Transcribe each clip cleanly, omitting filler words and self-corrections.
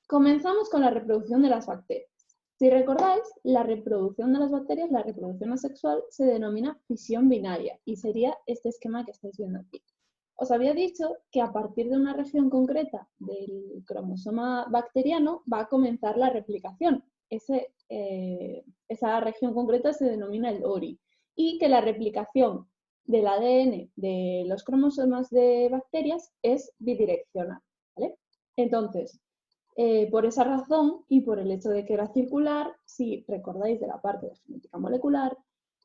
Comenzamos con la reproducción de las bacterias. Si recordáis, la reproducción de las bacterias, la reproducción asexual, se denomina fisión binaria y sería este esquema que estáis viendo aquí. Os había dicho que a partir de una región concreta del cromosoma bacteriano va a comenzar la replicación. Esa región concreta se denomina el ORI y que la replicación del ADN de los cromosomas de bacterias es bidireccional, ¿vale? Entonces, por esa razón y por el hecho de que era circular, si recordáis de la parte de genética molecular,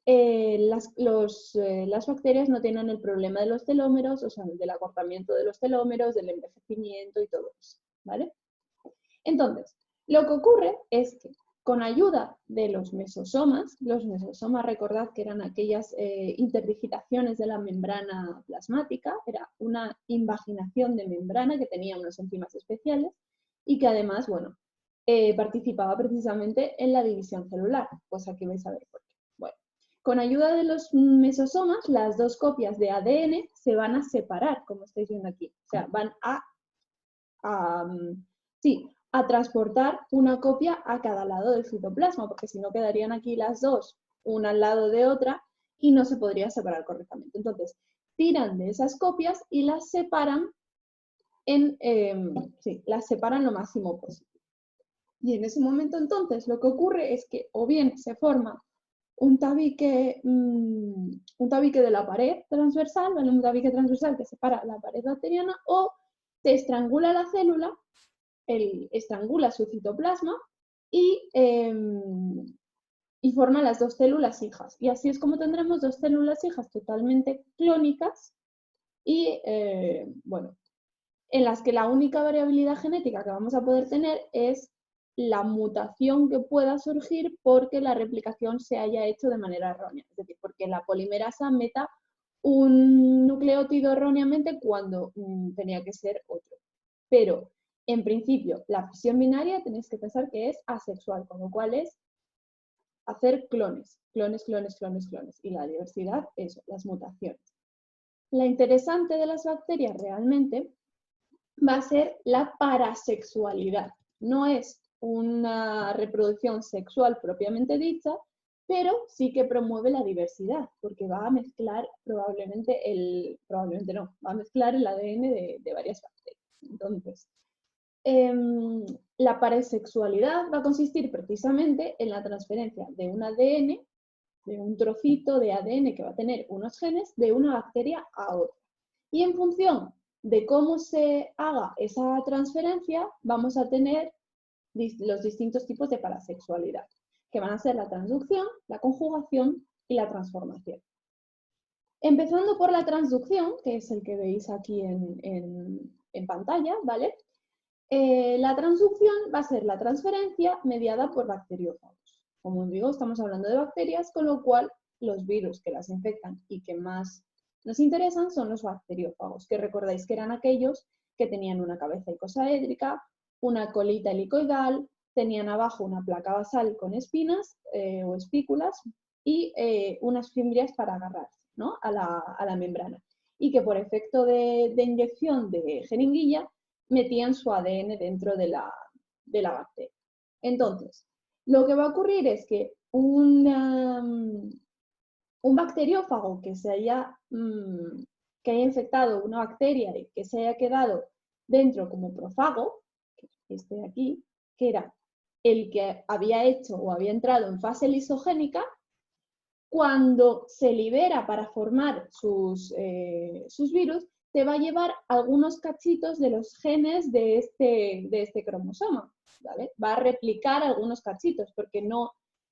las bacterias no tienen el problema de los telómeros, o sea, del acortamiento de los telómeros, del envejecimiento y todo eso, ¿vale? Entonces, lo que ocurre es que con ayuda de los mesosomas recordad que eran aquellas interdigitaciones de la membrana plasmática, era una invaginación de membrana que tenía unas enzimas especiales y que además, bueno, participaba precisamente en la división celular, pues aquí vais a ver por qué. Bueno, con ayuda de los mesosomas, las dos copias de ADN se van a separar, como estáis viendo aquí, o sea, van a transportar una copia a cada lado del citoplasma, porque si no quedarían aquí las dos, una al lado de otra, y no se podría separar correctamente. Entonces, tiran de esas copias y las separan las separan lo máximo posible. Y en ese momento entonces lo que ocurre es que o bien se forma un tabique de la pared transversal, ¿vale? Un tabique transversal que separa la pared bacteriana, o se estrangula la célula, estrangula su citoplasma y forma las dos células hijas. Y así es como tendremos dos células hijas totalmente clónicas y, bueno, en las que la única variabilidad genética que vamos a poder tener es la mutación que pueda surgir porque la replicación se haya hecho de manera errónea, es decir, porque la polimerasa meta un nucleótido erróneamente cuando tenía que ser otro. Pero, en principio, la fisión binaria tenéis que pensar que es asexual, con lo cual es hacer clones, clones, clones, clones, clones. Y la diversidad, eso, las mutaciones. La interesante de las bacterias realmente va a ser la parasexualidad. No es una reproducción sexual propiamente dicha, pero sí que promueve la diversidad, porque va a mezclar va a mezclar el ADN de varias bacterias. Entonces, la parasexualidad va a consistir precisamente en la transferencia de un ADN, de un trocito de ADN que va a tener unos genes, de una bacteria a otra. Y en función de cómo se haga esa transferencia, vamos a tener los distintos tipos de parasexualidad, que van a ser la transducción, la conjugación y la transformación. Empezando por la transducción, que es el que veis aquí en pantalla, ¿vale? La transducción va a ser la transferencia mediada por bacteriófagos. Como os digo, estamos hablando de bacterias, con lo cual los virus que las infectan y que más nos interesan son los bacteriófagos, que recordáis que eran aquellos que tenían una cabeza icosaédrica, una colita helicoidal, tenían abajo una placa basal con espinas o espículas y unas fimbrias para agarrarse, ¿no? a la membrana. Y que por efecto de inyección de jeringuilla metían su ADN dentro de la bacteria. Entonces, lo que va a ocurrir es que un bacteriófago que haya infectado una bacteria y que se haya quedado dentro como profago, este de aquí, que era el que había hecho o había entrado en fase lisogénica, cuando se libera para formar sus virus, te va a llevar algunos cachitos de los genes de este cromosoma, ¿vale? Va a replicar algunos cachitos, porque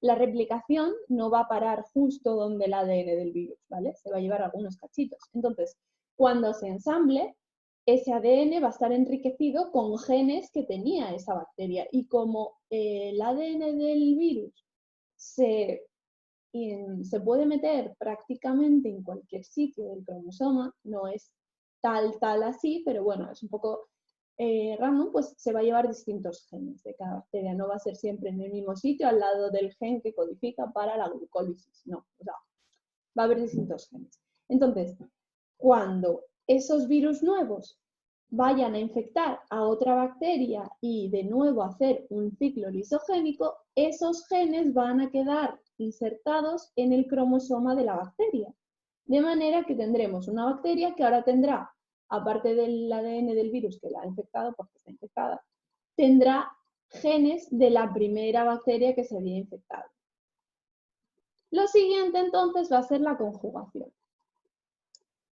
la replicación no va a parar justo donde el ADN del virus, ¿vale? Se va a llevar algunos cachitos. Entonces, cuando se ensamble, ese ADN va a estar enriquecido con genes que tenía esa bacteria. Y como el ADN del virus se puede meter prácticamente en cualquier sitio del cromosoma, no es tal así, pero bueno, es un poco random, pues se va a llevar distintos genes de cada bacteria, no va a ser siempre en el mismo sitio al lado del gen que codifica para la glucólisis, no, o sea, va a haber distintos genes. Entonces, cuando esos virus nuevos vayan a infectar a otra bacteria y de nuevo hacer un ciclo lisogénico, esos genes van a quedar insertados en el cromosoma de la bacteria. De manera que tendremos una bacteria que ahora tendrá, aparte del ADN del virus que la ha infectado, porque está infectada, tendrá genes de la primera bacteria que se había infectado. Lo siguiente entonces va a ser la conjugación.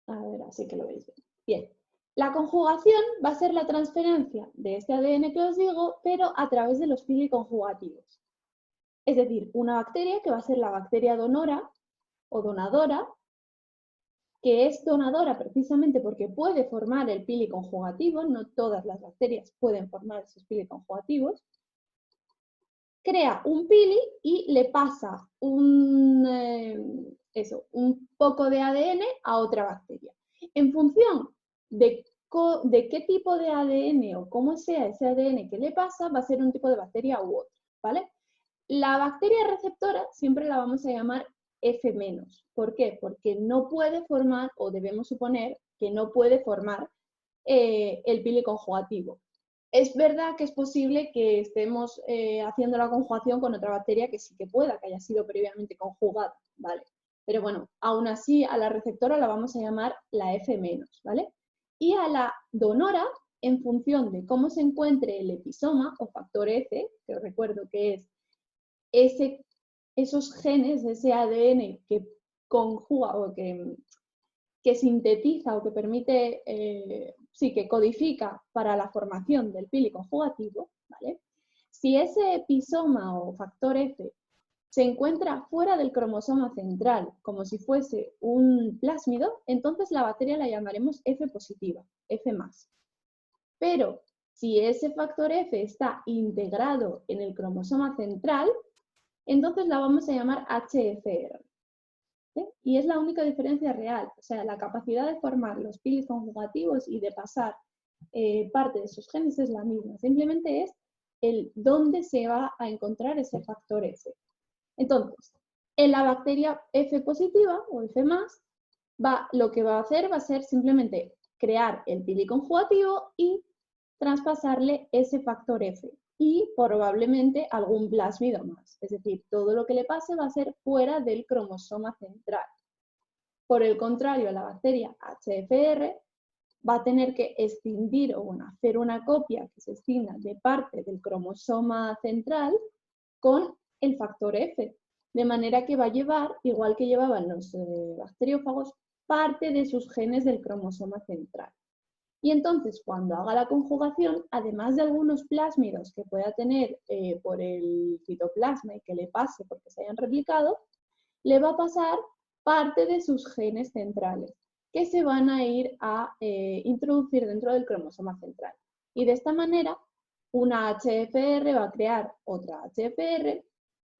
A ver, así que lo veis bien. Bien. La conjugación va a ser la transferencia de este ADN que os digo, pero a través de los piliconjugativos. Es decir, una bacteria que va a ser la bacteria donora o donadora, que es donadora precisamente porque puede formar el piliconjugativo, no todas las bacterias pueden formar esos piliconjugativos, crea un pili y le pasa un poco de ADN a otra bacteria. En función de qué tipo de ADN o cómo sea ese ADN que le pasa, va a ser un tipo de bacteria u otro, ¿vale? La bacteria receptora siempre la vamos a llamar F-. ¿Por qué? Porque no puede formar, o debemos suponer que no puede formar el piliconjugativo. Es verdad que es posible que estemos haciendo la conjugación con otra bacteria que sí que pueda, que haya sido previamente conjugada, ¿vale? Pero bueno, aún así a la receptora la vamos a llamar la F-, ¿vale? Y a la donora, en función de cómo se encuentre el episoma o factor F, que os recuerdo que es esos genes, ese ADN que conjuga o que sintetiza o que permite, que codifica para la formación del piliconjugativo, ¿vale? Si ese episoma o factor F se encuentra fuera del cromosoma central, como si fuese un plásmido, entonces la bacteria la llamaremos F positiva, F+. Pero si ese factor F está integrado en el cromosoma central, entonces la vamos a llamar HFR. Y es la única diferencia real, o sea, la capacidad de formar los pilis conjugativos y de pasar parte de sus genes es la misma, simplemente es el dónde se va a encontrar ese factor F. Entonces, en la bacteria F positiva o F+, lo que va a hacer va a ser simplemente crear el pili conjugativo y traspasarle ese factor F y probablemente algún plásmido más. Es decir, todo lo que le pase va a ser fuera del cromosoma central. Por el contrario, la bacteria HFR va a tener que escindir o hacer una copia que se escinda de parte del cromosoma central con el factor F, de manera que va a llevar, igual que llevaban los bacteriófagos, parte de sus genes del cromosoma central. Y entonces, cuando haga la conjugación, además de algunos plásmidos que pueda tener por el citoplasma y que le pase porque se hayan replicado, le va a pasar parte de sus genes centrales, que se van a ir a introducir dentro del cromosoma central. Y de esta manera, una HFR va a crear otra HFR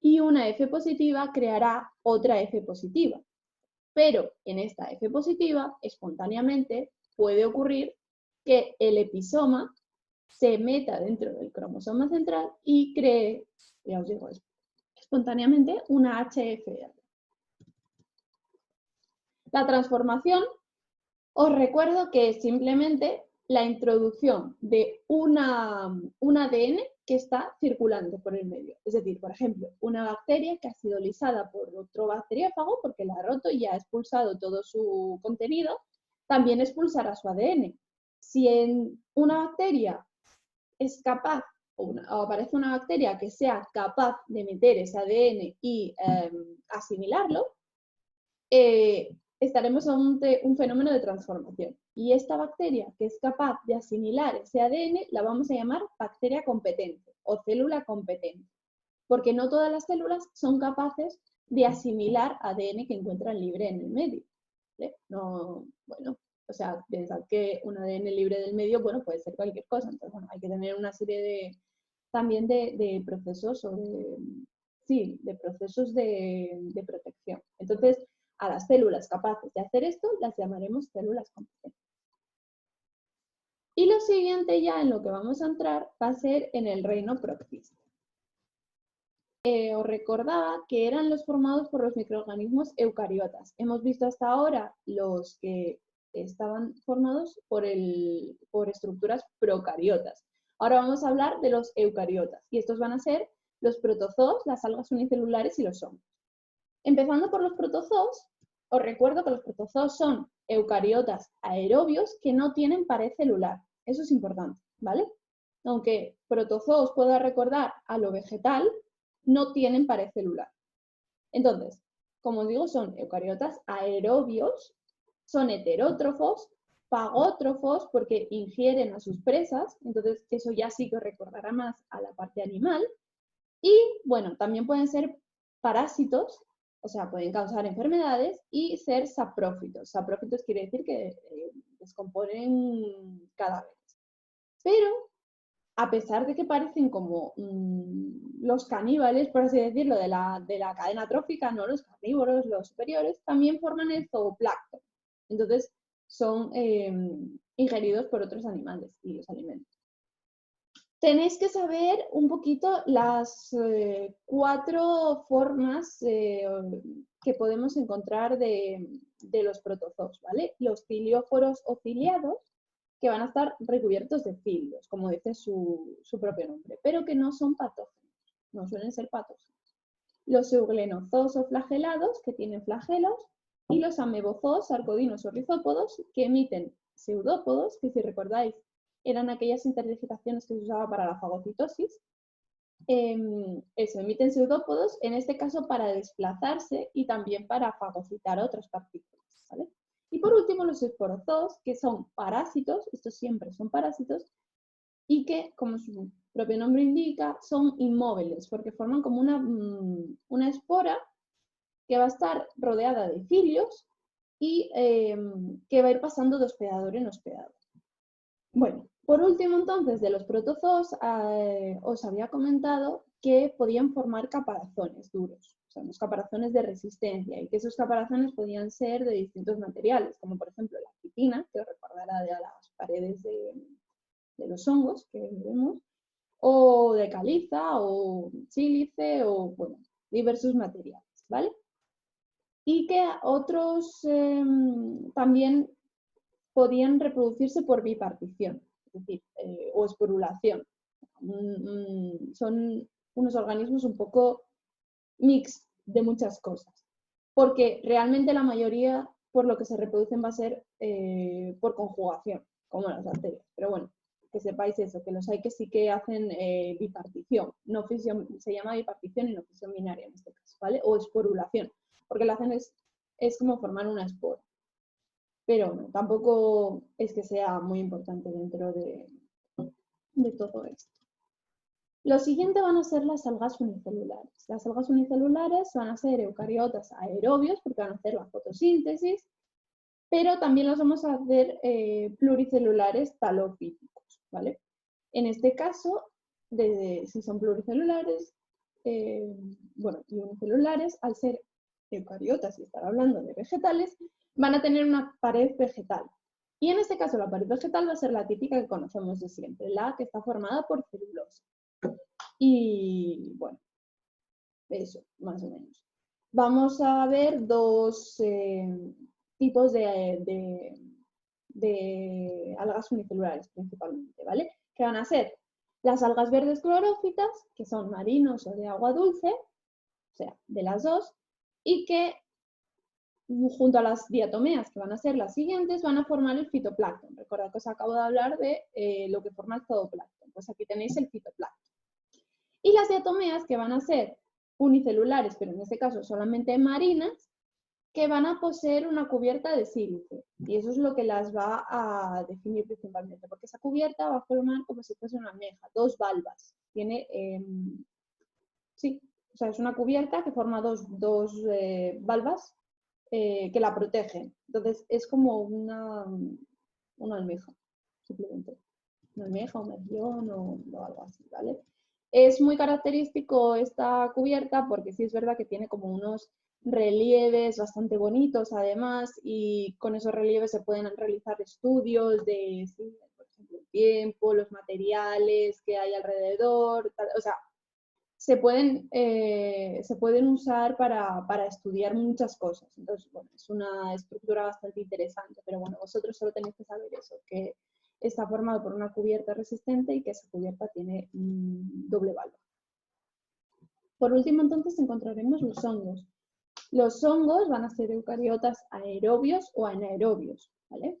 y una F positiva creará otra F positiva. Pero en esta F positiva, espontáneamente, puede ocurrir que el episoma se meta dentro del cromosoma central y cree, ya os digo, espontáneamente una HFR. La transformación, os recuerdo que es simplemente la introducción de un ADN que está circulando por el medio. Es decir, por ejemplo, una bacteria que ha sido lisada por otro bacteriófago porque la ha roto y ha expulsado todo su contenido, también expulsará su ADN. Si en una bacteria es capaz, o aparece una bacteria que sea capaz de meter ese ADN y asimilarlo, estaremos ante un fenómeno de transformación. Y esta bacteria que es capaz de asimilar ese ADN la vamos a llamar bacteria competente o célula competente, porque no todas las células son capaces de asimilar ADN que encuentran libre en el medio. ¿Vale? No, bueno, o sea, pensad que un ADN libre del medio, bueno, puede ser cualquier cosa. Entonces, bueno, hay que tener una serie también de procesos o de procesos de protección. Entonces, a las células capaces de hacer esto las llamaremos células competentes. Y lo siguiente ya en lo que vamos a entrar va a ser en el reino proxista. Os recordaba que eran los formados por los microorganismos eucariotas. Hemos visto hasta ahora los que estaban formados por estructuras procariotas. Ahora vamos a hablar de los eucariotas, y estos van a ser los protozoos, las algas unicelulares y los hongos. Empezando por los protozoos, os recuerdo que los protozoos son eucariotas aerobios que no tienen pared celular. Eso es importante, ¿vale? Aunque protozoos pueda recordar a lo vegetal, no tienen pared celular. Entonces, como os digo, son eucariotas aerobios, son heterótrofos, fagótrofos porque ingieren a sus presas, entonces eso ya sí que os recordará más a la parte animal. Y bueno, también pueden ser parásitos, o sea, pueden causar enfermedades y ser saprófitos. Saprófitos quiere decir que descomponen cadáveres. Pero, a pesar de que parecen como los caníbales, por así decirlo, de la cadena trófica, ¿no? Los carnívoros, los superiores, también forman el zooplancton. Entonces, son ingeridos por otros animales y los alimentan. Tenéis que saber un poquito las 4 formas que podemos encontrar de los protozoos, ¿vale? Los cilióforos o ciliados, que van a estar recubiertos de cilios, como dice su propio nombre, pero que no son patógenos, no suelen ser patógenos. Los eugenozoos o flagelados, que tienen flagelos, y los amebozoos, sarcodinos o rizópodos, que emiten pseudópodos, que si recordáis eran aquellas interdigitaciones que se usaba para la fagocitosis. Emiten pseudópodos, en este caso para desplazarse y también para fagocitar otras partículas, ¿vale? Y por último, los esporozoos, que son parásitos, estos siempre son parásitos, y que, como su propio nombre indica, son inmóviles, porque forman como una espora que va a estar rodeada de cilios y que va a ir pasando de hospedador en hospedador. Bueno, por último entonces, de los protozoos, os había comentado que podían formar caparazones duros, o sea, unos caparazones de resistencia, y que esos caparazones podían ser de distintos materiales, como por ejemplo la quitina, que os recordará de las paredes de los hongos que vemos, o de caliza, o sílice, o bueno, diversos materiales, ¿vale? Y que otros también podían reproducirse por bipartición, es decir, o esporulación. Son unos organismos un poco mix de muchas cosas, porque realmente la mayoría por lo que se reproducen va a ser por conjugación, como las bacterias. Pero bueno, que sepáis eso, que los hay que sí que hacen bipartición, no fisión, se llama bipartición y no fisión binaria en este caso, ¿vale? O esporulación, porque lo hacen es como formar una espora. Pero no, tampoco es que sea muy importante dentro de todo esto. Lo siguiente van a ser las algas unicelulares. Las algas unicelulares van a ser eucariotas aerobios porque van a hacer la fotosíntesis, pero también las vamos a hacer pluricelulares talofíticos, ¿vale? En este caso, si son pluricelulares, bueno, y unicelulares, al ser eucariotas y estar hablando de vegetales, van a tener una pared vegetal. Y en este caso la pared vegetal va a ser la típica que conocemos de siempre, la que está formada por celulosa. Y bueno, eso, más o menos. Vamos a ver 2 tipos de algas unicelulares principalmente, ¿vale? Que van a ser las algas verdes clorófitas, que son marinos o de agua dulce, o sea, de las dos, y que junto a las diatomeas, que van a ser las siguientes, van a formar el fitoplancton. Recordad que os acabo de hablar de lo que forma el zooplancton. Pues aquí tenéis el fitoplancton. Y las diatomeas, que van a ser unicelulares, pero en este caso solamente marinas, que van a poseer una cubierta de sílice. Y eso es lo que las va a definir principalmente, porque esa cubierta va a formar como si fuese una almeja, 2 valvas. Tiene, sí, o sea, es una cubierta que forma dos valvas que la protegen. Entonces es como una almeja, simplemente. Una almeja, un mejillón o algo así, ¿vale? Es muy característico esta cubierta porque sí es verdad que tiene como unos relieves bastante bonitos además, y con esos relieves se pueden realizar estudios de, sí, por ejemplo, el tiempo, los materiales que hay alrededor, tal, o sea, se pueden usar para estudiar muchas cosas. Entonces, bueno, es una estructura bastante interesante, pero bueno, vosotros solo tenéis que saber eso, que está formado por una cubierta resistente y que esa cubierta tiene doble valor. Por último, entonces, encontraremos los hongos. Los hongos van a ser eucariotas aerobios o anaerobios, ¿vale?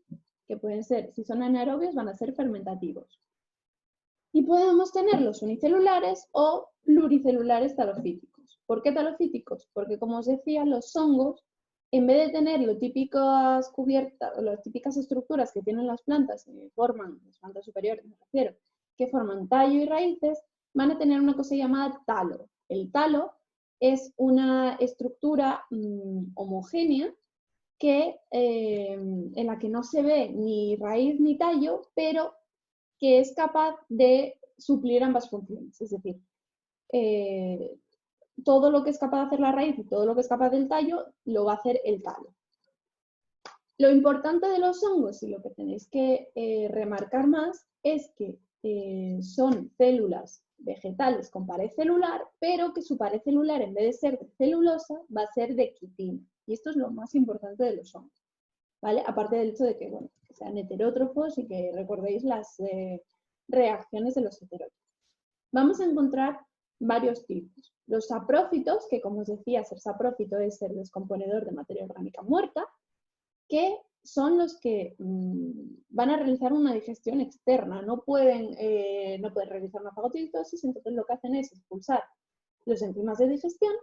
Que pueden ser, si son anaerobios, van a ser fermentativos. Y podemos tenerlos unicelulares o pluricelulares talofíticos. ¿Por qué talofíticos? Porque, como os decía, los hongos, en vez de tener las típicas cubiertas, las típicas estructuras que tienen las plantas, que forman, las plantas superiores me refiero, que forman tallo y raíces, van a tener una cosa llamada talo. El talo es una estructura homogénea que, en la que no se ve ni raíz ni tallo, pero que es capaz de suplir ambas funciones. Es decir, todo lo que es capaz de hacer la raíz y todo lo que es capaz del tallo, lo va a hacer el talo. Lo importante de los hongos y lo que tenéis que remarcar más es que son células vegetales con pared celular, pero que su pared celular, en vez de ser de celulosa, va a ser de quitina. Y esto es lo más importante de los hongos, ¿vale? Aparte del hecho de que, bueno, que sean heterótrofos y que recordéis las reacciones de los heterótrofos. Vamos a encontrar varios tipos. Los saprófitos, que como os decía, ser saprófito es ser descomponedor de materia orgánica muerta, que son los que van a realizar una digestión externa, no pueden realizar una fagocitosis, entonces lo que hacen es expulsar los enzimas de digestión,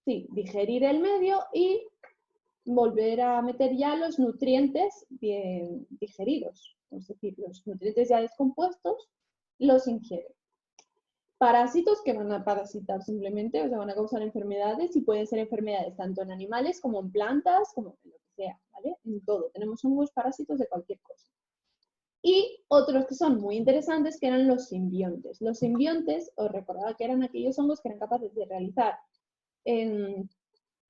digerir el medio y volver a meter ya los nutrientes bien digeridos, es decir, los nutrientes ya descompuestos los ingieren. Parásitos que van a parasitar simplemente, o sea, van a causar enfermedades y pueden ser enfermedades tanto en animales como en plantas, como en lo que sea, ¿vale? En todo. Tenemos hongos parásitos de cualquier cosa. Y otros que son muy interesantes que eran los simbiontes. Los simbiontes, os recordaba que eran aquellos hongos que eran capaces de realizar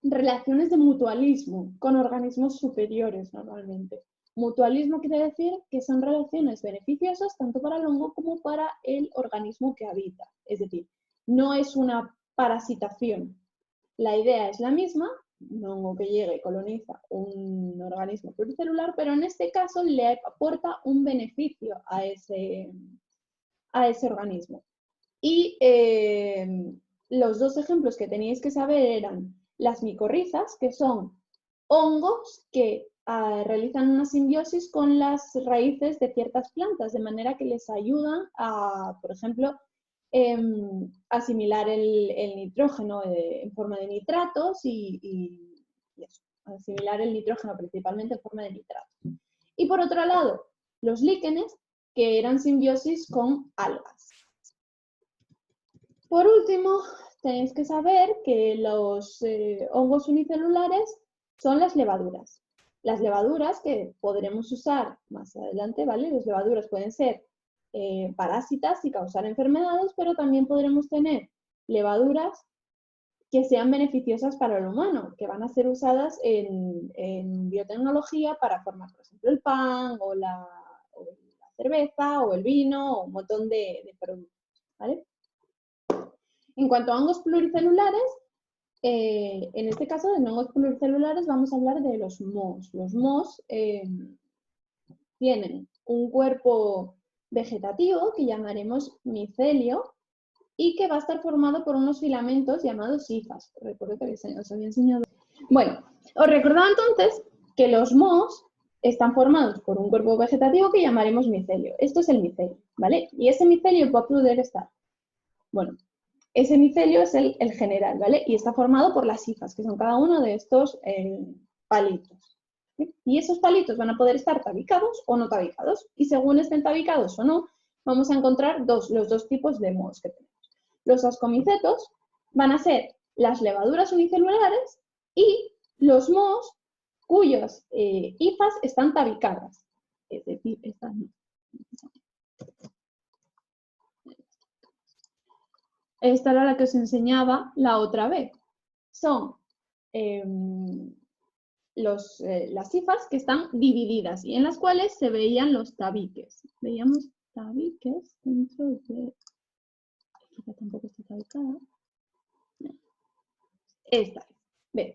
relaciones de mutualismo con organismos superiores normalmente. Mutualismo quiere decir que son relaciones beneficiosas tanto para el hongo como para el organismo que habita. Es decir, no es una parasitación. La idea es la misma, un hongo que llega y coloniza un organismo pluricelular, pero en este caso le aporta un beneficio a ese organismo. Y los dos ejemplos que teníais que saber eran las micorrizas, que son hongos que realizan una simbiosis con las raíces de ciertas plantas, de manera que les ayudan a, por ejemplo, asimilar el nitrógeno en forma de nitratos y eso, asimilar el nitrógeno principalmente en forma de nitratos. Y por otro lado, los líquenes, que eran simbiosis con algas. Por último, tenéis que saber que los hongos unicelulares son las levaduras. Las levaduras que podremos usar más adelante, ¿vale? Las levaduras pueden ser parásitas y causar enfermedades, pero también podremos tener levaduras que sean beneficiosas para el humano, que van a ser usadas en biotecnología para formar, por ejemplo, el pan o la cerveza o el vino o un montón de productos, ¿vale? En cuanto a hongos pluricelulares, en este caso de hongos pluricelulares vamos a hablar de los mohos. Los mohos tienen un cuerpo vegetativo que llamaremos micelio y que va a estar formado por unos filamentos llamados hifas. Recuerdo que os había enseñado. Bueno, os recordaba entonces que los mohos están formados por un cuerpo vegetativo que llamaremos micelio. Esto es el micelio, ¿vale? Y ese micelio va a poder estar, bueno, ese micelio es el general, ¿vale? Y está formado por las hifas, que son cada uno de estos palitos. ¿Sí? Y esos palitos van a poder estar tabicados o no tabicados. Y según estén tabicados o no, vamos a encontrar los dos tipos de mohos que tenemos. Los ascomicetos van a ser las levaduras unicelulares y los mohos cuyas hifas están tabicadas. Es decir, están... Esta era la que os enseñaba la otra vez. Son las hifas que están divididas y en las cuales se veían los tabiques. Veíamos tabiques dentro de... Esta es. Bien.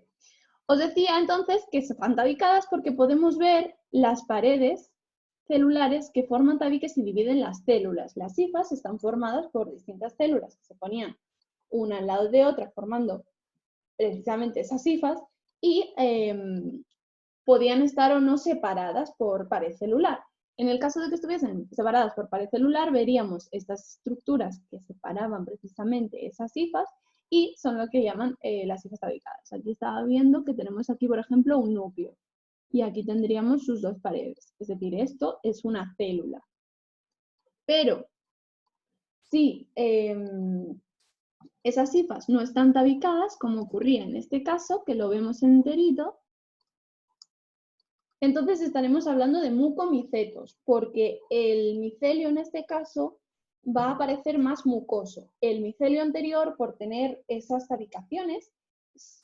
Os decía entonces que están tabicadas porque podemos ver las paredes celulares que forman tabiques y dividen las células. Las hifas están formadas por distintas células que se ponían una al lado de otra formando precisamente esas hifas y podían estar o no separadas por pared celular. En el caso de que estuviesen separadas por pared celular, veríamos estas estructuras que separaban precisamente esas hifas y son lo que llaman las hifas tabicadas. Aquí estaba viendo que tenemos aquí, por ejemplo, un núcleo y aquí tendríamos sus dos paredes. Es decir, esto es una célula. Pero si esas hifas no están tabicadas, como ocurría en este caso, que lo vemos enterito, entonces estaremos hablando de mucomicetos, porque el micelio en este caso va a aparecer más mucoso. El micelio anterior, por tener esas tabicaciones,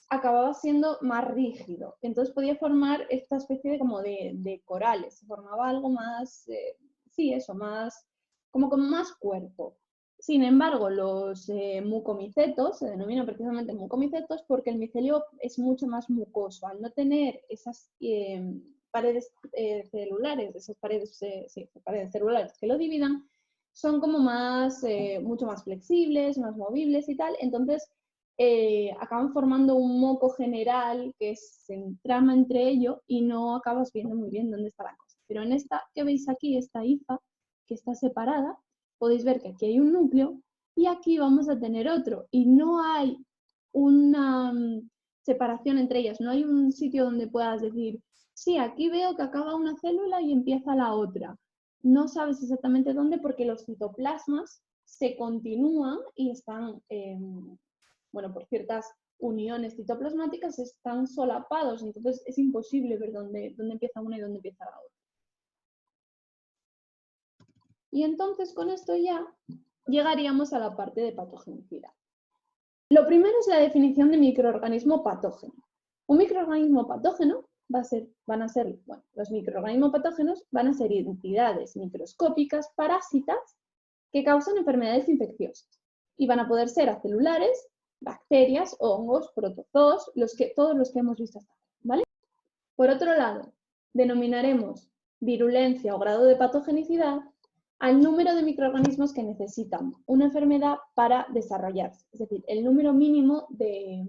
acababa siendo más rígido. Entonces podía formar esta especie de como de corales, se formaba algo más, sí, eso, más, como con más cuerpo. Sin embargo, los mucomicetos se denominan precisamente mucomicetos porque el micelio es mucho más mucoso. Al no tener esas paredes celulares, esas paredes, paredes celulares que lo dividan, son como más, mucho más flexibles, más movibles y tal. Entonces, acaban formando un moco general que se entrama entre ello y no acabas viendo muy bien dónde está la cosa. Pero en esta que veis aquí, esta hifa, que está separada, podéis ver que aquí hay un núcleo y aquí vamos a tener otro. Y no hay una separación entre ellas, no hay un sitio donde puedas decir, sí, aquí veo que acaba una célula y empieza la otra. No sabes exactamente dónde porque los citoplasmas se continúan y están, bueno, por ciertas uniones citoplasmáticas están solapados, entonces es imposible ver dónde empieza una y dónde empieza la otra. Y entonces con esto ya llegaríamos a la parte de patogenicidad. Lo primero es la definición de microorganismo patógeno. Un microorganismo patógeno los microorganismos patógenos van a ser entidades microscópicas parásitas que causan enfermedades infecciosas y van a poder ser acelulares, bacterias, hongos, protozoos, todos los que hemos visto hasta ahora, ¿vale? Por otro lado, denominaremos virulencia o grado de patogenicidad al número de microorganismos que necesitan una enfermedad para desarrollarse, es decir, el número mínimo de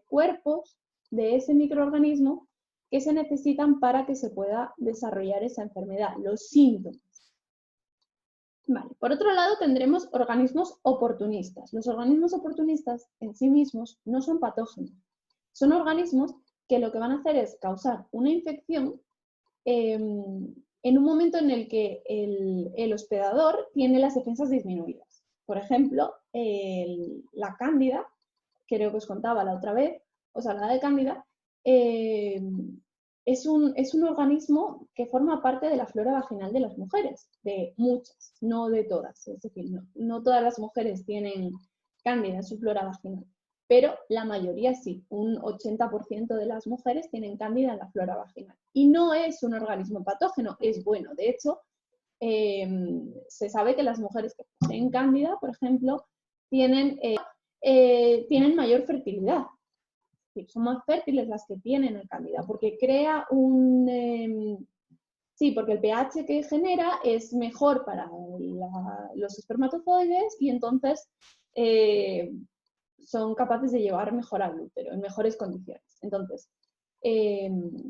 cuerpos de ese microorganismo que se necesitan para que se pueda desarrollar esa enfermedad, los síntomas. Vale. Por otro lado, tendremos organismos oportunistas. Los organismos oportunistas en sí mismos no son patógenos, son organismos que lo que van a hacer es causar una infección en un momento en el que el hospedador tiene las defensas disminuidas. Por ejemplo, la cándida, creo que os contaba la otra vez, os hablaba de cándida, es un organismo que forma parte de la flora vaginal de las mujeres, de muchas, no de todas. Es decir, no todas las mujeres tienen cándida en su flora vaginal, pero la mayoría sí, un 80% de las mujeres tienen cándida en la flora vaginal. Y no es un organismo patógeno, es bueno. De hecho, se sabe que las mujeres que poseen cándida, por ejemplo, tienen mayor fertilidad. Son más fértiles las que tienen el cándida, porque crea porque el pH que genera es mejor para los espermatozoides y entonces son capaces de llevar mejor al útero, en mejores condiciones. Entonces,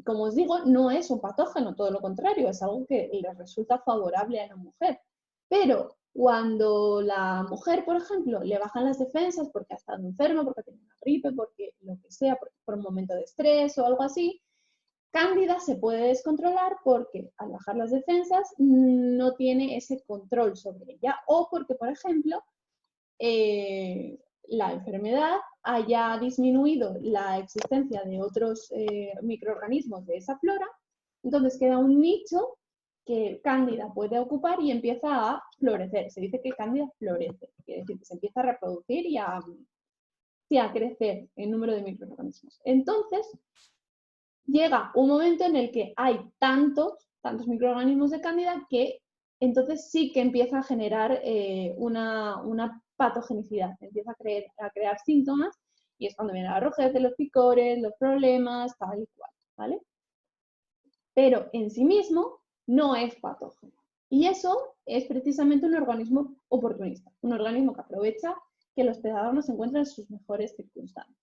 como os digo, no es un patógeno, todo lo contrario, es algo que les resulta favorable a la mujer. Pero cuando la mujer, por ejemplo, le bajan las defensas porque ha estado enferma, porque tiene una gripe, porque lo que sea, por un momento de estrés o algo así, cándida se puede descontrolar porque al bajar las defensas no tiene ese control sobre ella o porque, por ejemplo, la enfermedad haya disminuido la existencia de otros microorganismos de esa flora, entonces queda un nicho que cándida puede ocupar y empieza a florecer. Se dice que cándida florece, quiere decir que se empieza a reproducir y a crecer el número de microorganismos. Entonces, llega un momento en el que hay tantos microorganismos de cándida que entonces sí que empieza a generar una patogenicidad, empieza a crear síntomas Y es cuando viene la rojez, los picores, los problemas, tal y cual, ¿vale? Pero en sí mismo no es patógeno. Y eso es precisamente un organismo oportunista, un organismo que aprovecha que el hospedador no se encuentra en sus mejores circunstancias.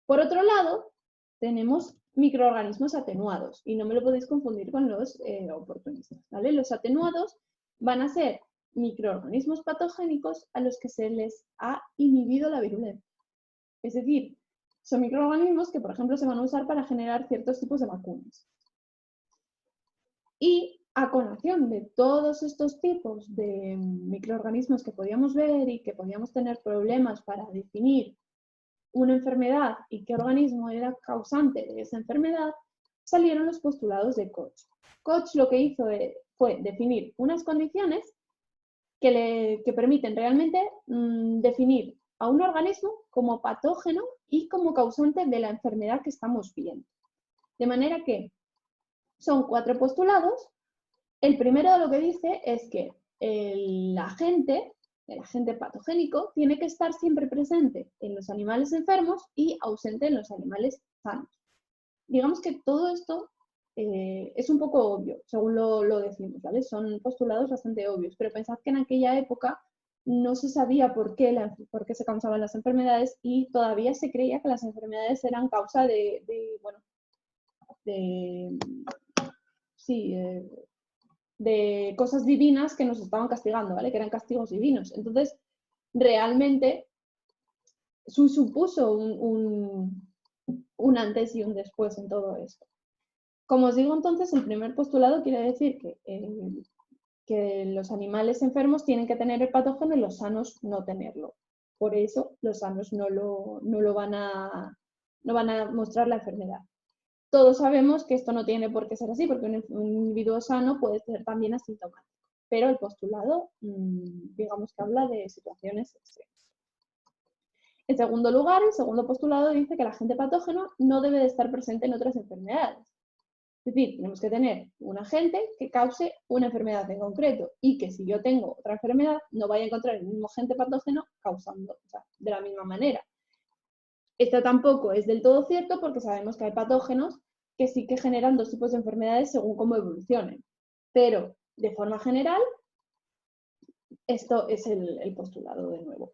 Por otro lado, tenemos microorganismos atenuados, y no me lo podéis confundir con los oportunistas, ¿vale? Los atenuados van a ser microorganismos patogénicos a los que se les ha inhibido la virulencia. Es decir, son microorganismos que, por ejemplo, se van a usar para generar ciertos tipos de vacunas. Y a colación de todos estos tipos de microorganismos que podíamos ver y que podíamos tener problemas para definir una enfermedad y qué organismo era causante de esa enfermedad, salieron los postulados de Koch. Koch lo que hizo fue definir unas condiciones que permiten realmente definir a un organismo como patógeno y como causante de la enfermedad que estamos viendo. De manera que son 4 postulados. El primero lo que dice es que el agente patogénico tiene que estar siempre presente en los animales enfermos y ausente en los animales sanos. Digamos que todo esto es un poco obvio, según lo decimos, ¿vale? Son postulados bastante obvios, pero pensad que en aquella época no se sabía por qué se causaban las enfermedades y todavía se creía que las enfermedades eran causa de cosas divinas que nos estaban castigando, ¿vale? Que eran castigos divinos. Entonces, realmente supuso un antes y un después en todo esto. Como os digo, entonces, el primer postulado quiere decir que los animales enfermos tienen que tener el patógeno y los sanos no tenerlo. Por eso, los sanos no van a mostrar la enfermedad. Todos sabemos que esto no tiene por qué ser así, porque un individuo sano puede ser también asintomático, pero el postulado, digamos que habla de situaciones extremas. En segundo lugar, el segundo postulado dice que el agente patógeno no debe de estar presente en otras enfermedades. Es decir, tenemos que tener un agente que cause una enfermedad en concreto y que si yo tengo otra enfermedad no vaya a encontrar el mismo agente patógeno causando, o sea, de la misma manera. Esto tampoco es del todo cierto porque sabemos que hay patógenos que sí que generan 2 tipos de enfermedades según cómo evolucionen. Pero, de forma general, esto es el postulado de nuevo.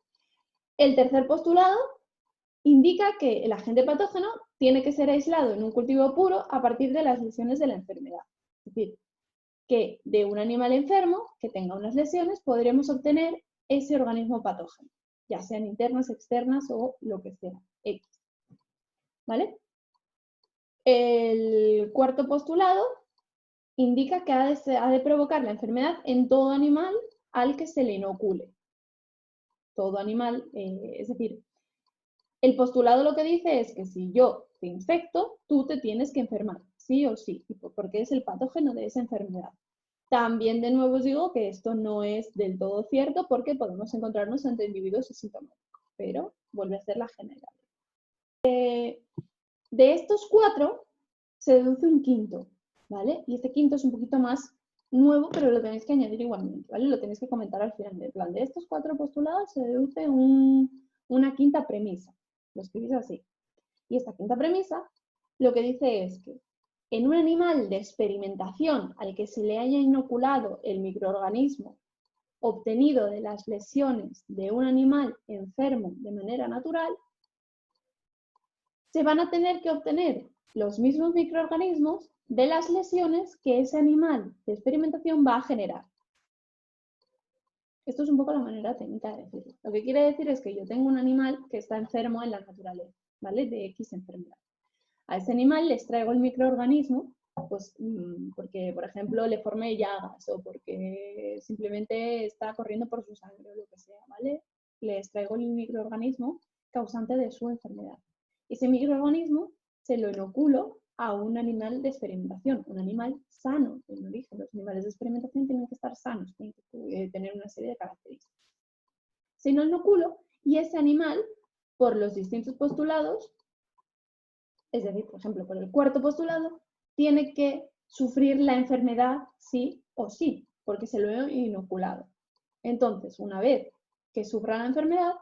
El tercer postulado indica que el agente patógeno tiene que ser aislado en un cultivo puro a partir de las lesiones de la enfermedad. Es decir, que de un animal enfermo que tenga unas lesiones podremos obtener ese organismo patógeno, ya sean internas, externas o lo que sea, X. ¿Vale? El cuarto postulado indica que ha de provocar la enfermedad en todo animal al que se le inocule. Todo animal, es decir, el postulado lo que dice es que si yo te infecto, tú te tienes que enfermar, sí o sí, porque es el patógeno de esa enfermedad. También de nuevo os digo que esto no es del todo cierto porque podemos encontrarnos ante individuos asintomáticos, pero vuelve a ser la general. De estos 4 se deduce un quinto, ¿vale? Y este quinto es un poquito más nuevo, pero lo tenéis que añadir igualmente, ¿vale? Lo tenéis que comentar al final del plan. De estos 4 postulados se deduce una quinta premisa. Lo escribís así. Y esta quinta premisa lo que dice es que en un animal de experimentación al que se le haya inoculado el microorganismo obtenido de las lesiones de un animal enfermo de manera natural, se van a tener que obtener los mismos microorganismos de las lesiones que ese animal de experimentación va a generar. Esto es un poco la manera técnica de decirlo. Lo que quiere decir es que yo tengo un animal que está enfermo en la naturaleza, ¿vale? De X enfermedad. A ese animal les traigo el microorganismo, pues porque, por ejemplo, le formé llagas o porque simplemente está corriendo por su sangre o lo que sea, ¿vale? Les traigo el microorganismo causante de su enfermedad. Ese microorganismo se lo inoculo a un animal de experimentación, un animal sano en origen. Los animales de experimentación tienen que estar sanos, tienen que tener una serie de características. Se lo inoculo y ese animal, por los distintos postulados, es decir, por ejemplo, por el cuarto postulado, tiene que sufrir la enfermedad sí o sí, porque se lo he inoculado. Entonces, una vez que sufra la enfermedad,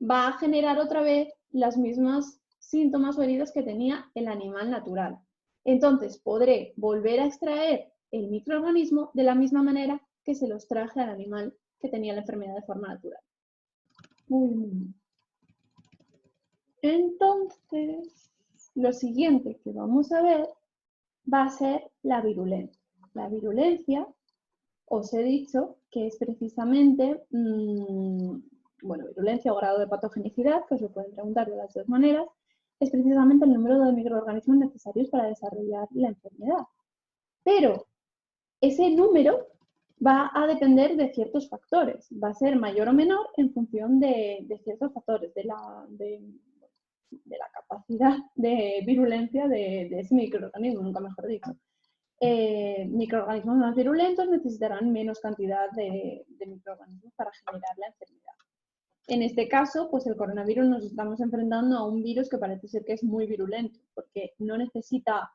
va a generar otra vez las mismas síntomas o heridas que tenía el animal natural. Entonces podré volver a extraer el microorganismo de la misma manera que se los traje al animal que tenía la enfermedad de forma natural. Muy bien. Entonces, lo siguiente que vamos a ver va a ser la virulencia. La virulencia, os he dicho que es precisamente, bueno, virulencia o grado de patogenicidad, que os lo pueden preguntar de las dos maneras, es precisamente el número de microorganismos necesarios para desarrollar la enfermedad. Pero ese número va a depender de ciertos factores, va a ser mayor o menor en función de ciertos factores, de la capacidad de virulencia de ese microorganismo, nunca mejor dicho. Microorganismos más virulentos necesitarán menos cantidad de microorganismos para generar la enfermedad. En este caso, pues el coronavirus nos estamos enfrentando a un virus que parece ser que es muy virulento, porque no necesita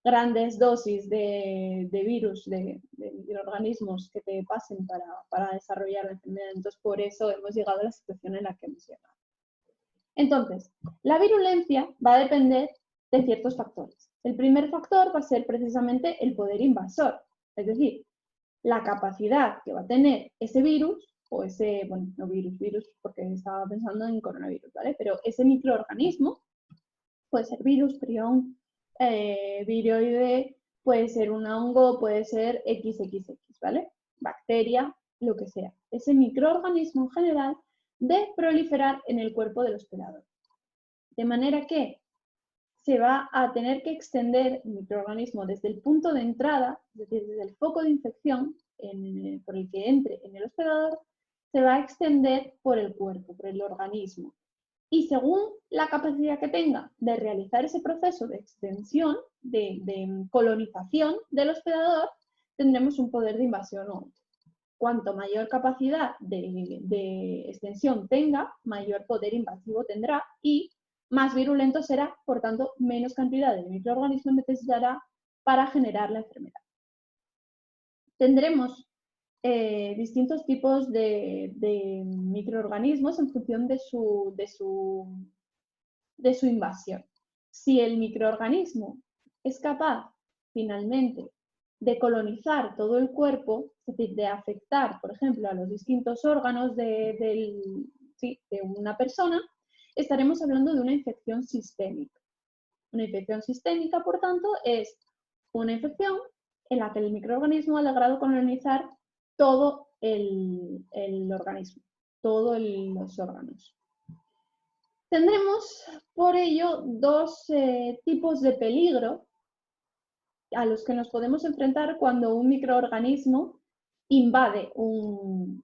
grandes dosis de virus, de microorganismos que te pasen para desarrollar la enfermedad. Entonces, por eso hemos llegado a la situación en la que hemos llegado. Entonces, la virulencia va a depender de ciertos factores. El primer factor va a ser precisamente el poder invasor, es decir, la capacidad que va a tener ese virus, o ese, bueno, no virus, porque estaba pensando en coronavirus, ¿vale? Pero ese microorganismo, puede ser virus, prión, viroide, puede ser un hongo, puede ser XXX, ¿vale? Bacteria, lo que sea. Ese microorganismo en general de proliferar en el cuerpo del hospedador. De manera que se va a tener que extender el microorganismo desde el punto de entrada, es decir, desde el foco de infección por el que entre en el hospedador, se va a extender por el cuerpo, por el organismo. Y según la capacidad que tenga de realizar ese proceso de extensión, de colonización del hospedador, tendremos un poder de invasión o otro. Cuanto mayor capacidad de extensión tenga, mayor poder invasivo tendrá y más virulento será, por tanto, menos cantidad de microorganismos necesitará para generar la enfermedad. Tendremos distintos tipos de microorganismos en función de su invasión. Si el microorganismo es capaz, finalmente, de colonizar todo el cuerpo, es decir, de afectar, por ejemplo, a los distintos órganos de una persona, estaremos hablando de una infección sistémica. Una infección sistémica, por tanto, es una infección en la que el microorganismo ha logrado colonizar todo el organismo, todos los órganos. Tendremos, por ello, dos tipos de peligro a los que nos podemos enfrentar cuando un microorganismo invade un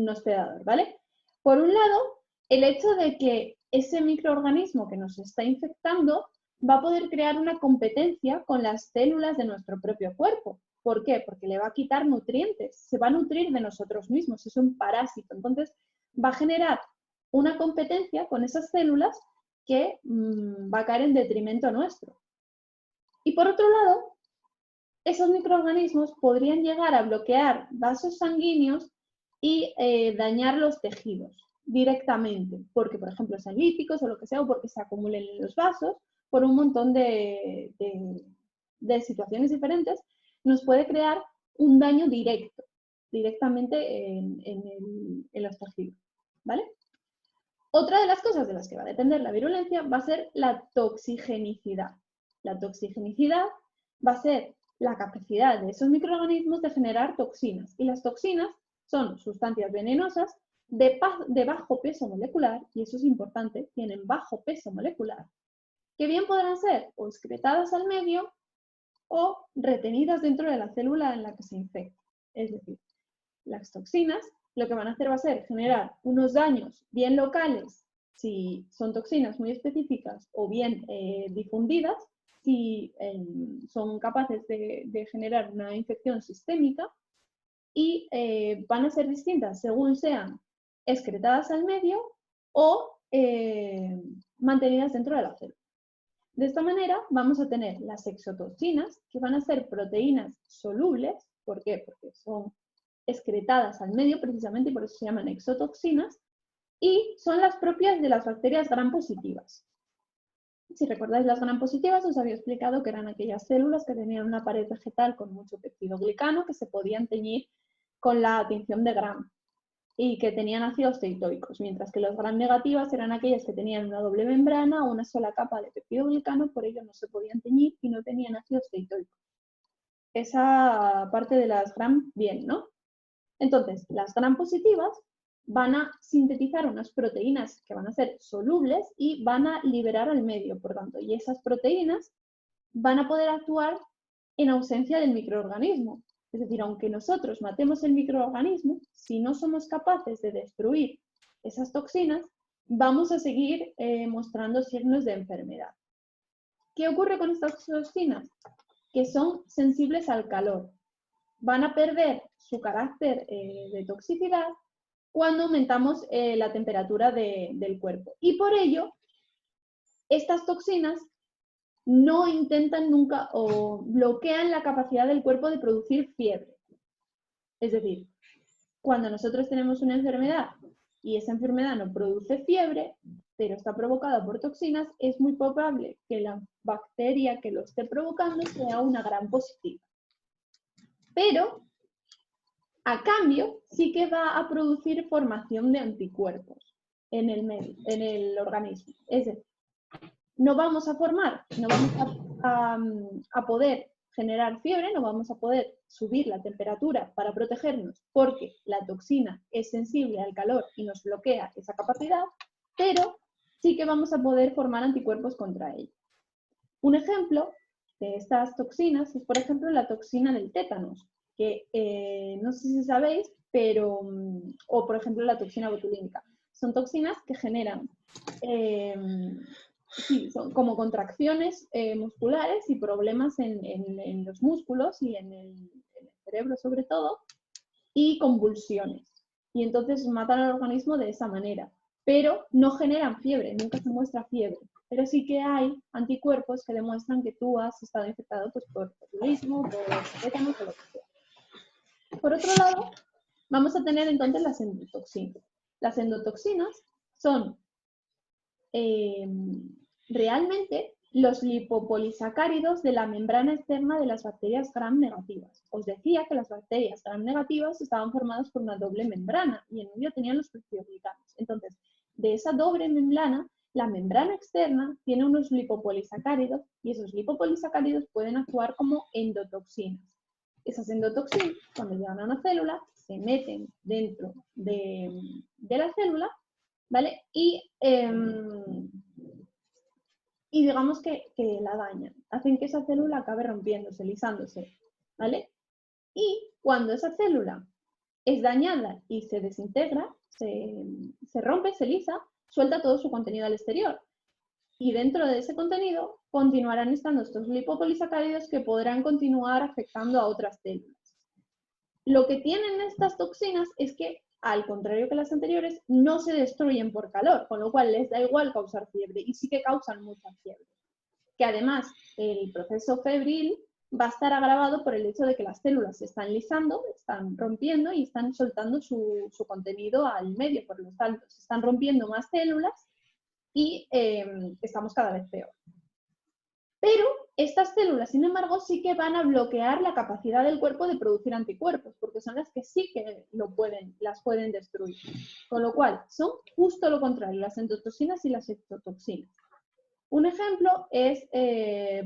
hospedador, ¿vale? Por un lado, el hecho de que ese microorganismo que nos está infectando va a poder crear una competencia con las células de nuestro propio cuerpo. ¿Por qué? Porque le va a quitar nutrientes, se va a nutrir de nosotros mismos, es un parásito. Entonces, va a generar una competencia con esas células que va a caer en detrimento nuestro. Y por otro lado, esos microorganismos podrían llegar a bloquear vasos sanguíneos y dañar los tejidos directamente, porque, por ejemplo, sean líticos o lo que sea, o porque se acumulen en los vasos, por un montón de situaciones diferentes, nos puede crear un daño directamente en los tejidos, ¿vale? Otra de las cosas de las que va a depender la virulencia va a ser la toxigenicidad. La toxigenicidad va a ser la capacidad de esos microorganismos de generar toxinas. Y las toxinas son sustancias venenosas de bajo peso molecular, y eso es importante, tienen bajo peso molecular, que bien podrán ser o excretadas al medio o retenidas dentro de la célula en la que se infecta. Es decir, las toxinas lo que van a hacer va a ser generar unos daños bien locales si son toxinas muy específicas o bien difundidas si son capaces de generar una infección sistémica y van a ser distintas según sean excretadas al medio o mantenidas dentro de la célula. De esta manera vamos a tener las exotoxinas, que van a ser proteínas solubles. ¿Por qué? Porque son excretadas al medio precisamente y por eso se llaman exotoxinas, y son las propias de las bacterias gram positivas. Si recordáis, las gram positivas os había explicado que eran aquellas células que tenían una pared vegetal con mucho peptidoglicano que se podían teñir con la tinción de gram y que tenían ácidos teitoicos, mientras que las gram negativas eran aquellas que tenían una doble membrana o una sola capa de peptidoglicano, por ello no se podían teñir y no tenían ácidos teitoicos. Esa parte de las gram, bien, ¿no? Entonces, las gram positivas van a sintetizar unas proteínas que van a ser solubles y van a liberar al medio, por tanto, y esas proteínas van a poder actuar en ausencia del microorganismo. Es decir, aunque nosotros matemos el microorganismo, si no somos capaces de destruir esas toxinas, vamos a seguir mostrando signos de enfermedad. ¿Qué ocurre con estas toxinas? Que son sensibles al calor. Van a perder su carácter de toxicidad cuando aumentamos la temperatura del cuerpo. Y por ello, estas toxinas no intentan nunca o bloquean la capacidad del cuerpo de producir fiebre. Es decir, cuando nosotros tenemos una enfermedad y esa enfermedad no produce fiebre, pero está provocada por toxinas, es muy probable que la bacteria que lo esté provocando sea una gram positiva. Pero, a cambio, sí que va a producir formación de anticuerpos en el organismo. Es decir, no vamos a formar, no vamos a poder generar fiebre, no vamos a poder subir la temperatura para protegernos porque la toxina es sensible al calor y nos bloquea esa capacidad, pero sí que vamos a poder formar anticuerpos contra ella. Un ejemplo de estas toxinas es, por ejemplo, la toxina del tétanos, que no sé si sabéis, pero, o por ejemplo la toxina botulínica. Son toxinas que generan sí, son como contracciones musculares y problemas en los músculos y en el cerebro sobre todo, y convulsiones. Y entonces matan al organismo de esa manera. Pero no generan fiebre, nunca se muestra fiebre. Pero sí que hay anticuerpos que demuestran que tú has estado infectado pues, por botulismo, por tétanos o lo que sea. Por otro lado, vamos a tener entonces las endotoxinas. Las endotoxinas son realmente los lipopolisacáridos de la membrana externa de las bacterias gram negativas. Os decía que las bacterias gram negativas estaban formadas por una doble membrana y en medio tenían los peptidoglicanos. Entonces, de esa doble membrana, la membrana externa tiene unos lipopolisacáridos y esos lipopolisacáridos pueden actuar como endotoxinas. Esas endotoxinas, cuando llegan a una célula, se meten dentro de la célula, ¿vale? Y digamos que la dañan, hacen que esa célula acabe rompiéndose, lisándose, ¿vale? Y cuando esa célula es dañada y se desintegra, se rompe, se lisa, suelta todo su contenido al exterior. Y dentro de ese contenido continuarán estando estos lipopolisacáridos que podrán continuar afectando a otras células. Lo que tienen estas toxinas es que, al contrario que las anteriores, no se destruyen por calor, con lo cual les da igual causar fiebre y sí que causan mucha fiebre. Que además el proceso febril va a estar agravado por el hecho de que las células se están lisando, están rompiendo y están soltando su contenido al medio, por lo tanto se están rompiendo más células y estamos cada vez peor. Pero estas células, sin embargo, sí que van a bloquear la capacidad del cuerpo de producir anticuerpos, porque son las que sí que las pueden destruir. Con lo cual, son justo lo contrario, las endotoxinas y las exotoxinas. Un ejemplo es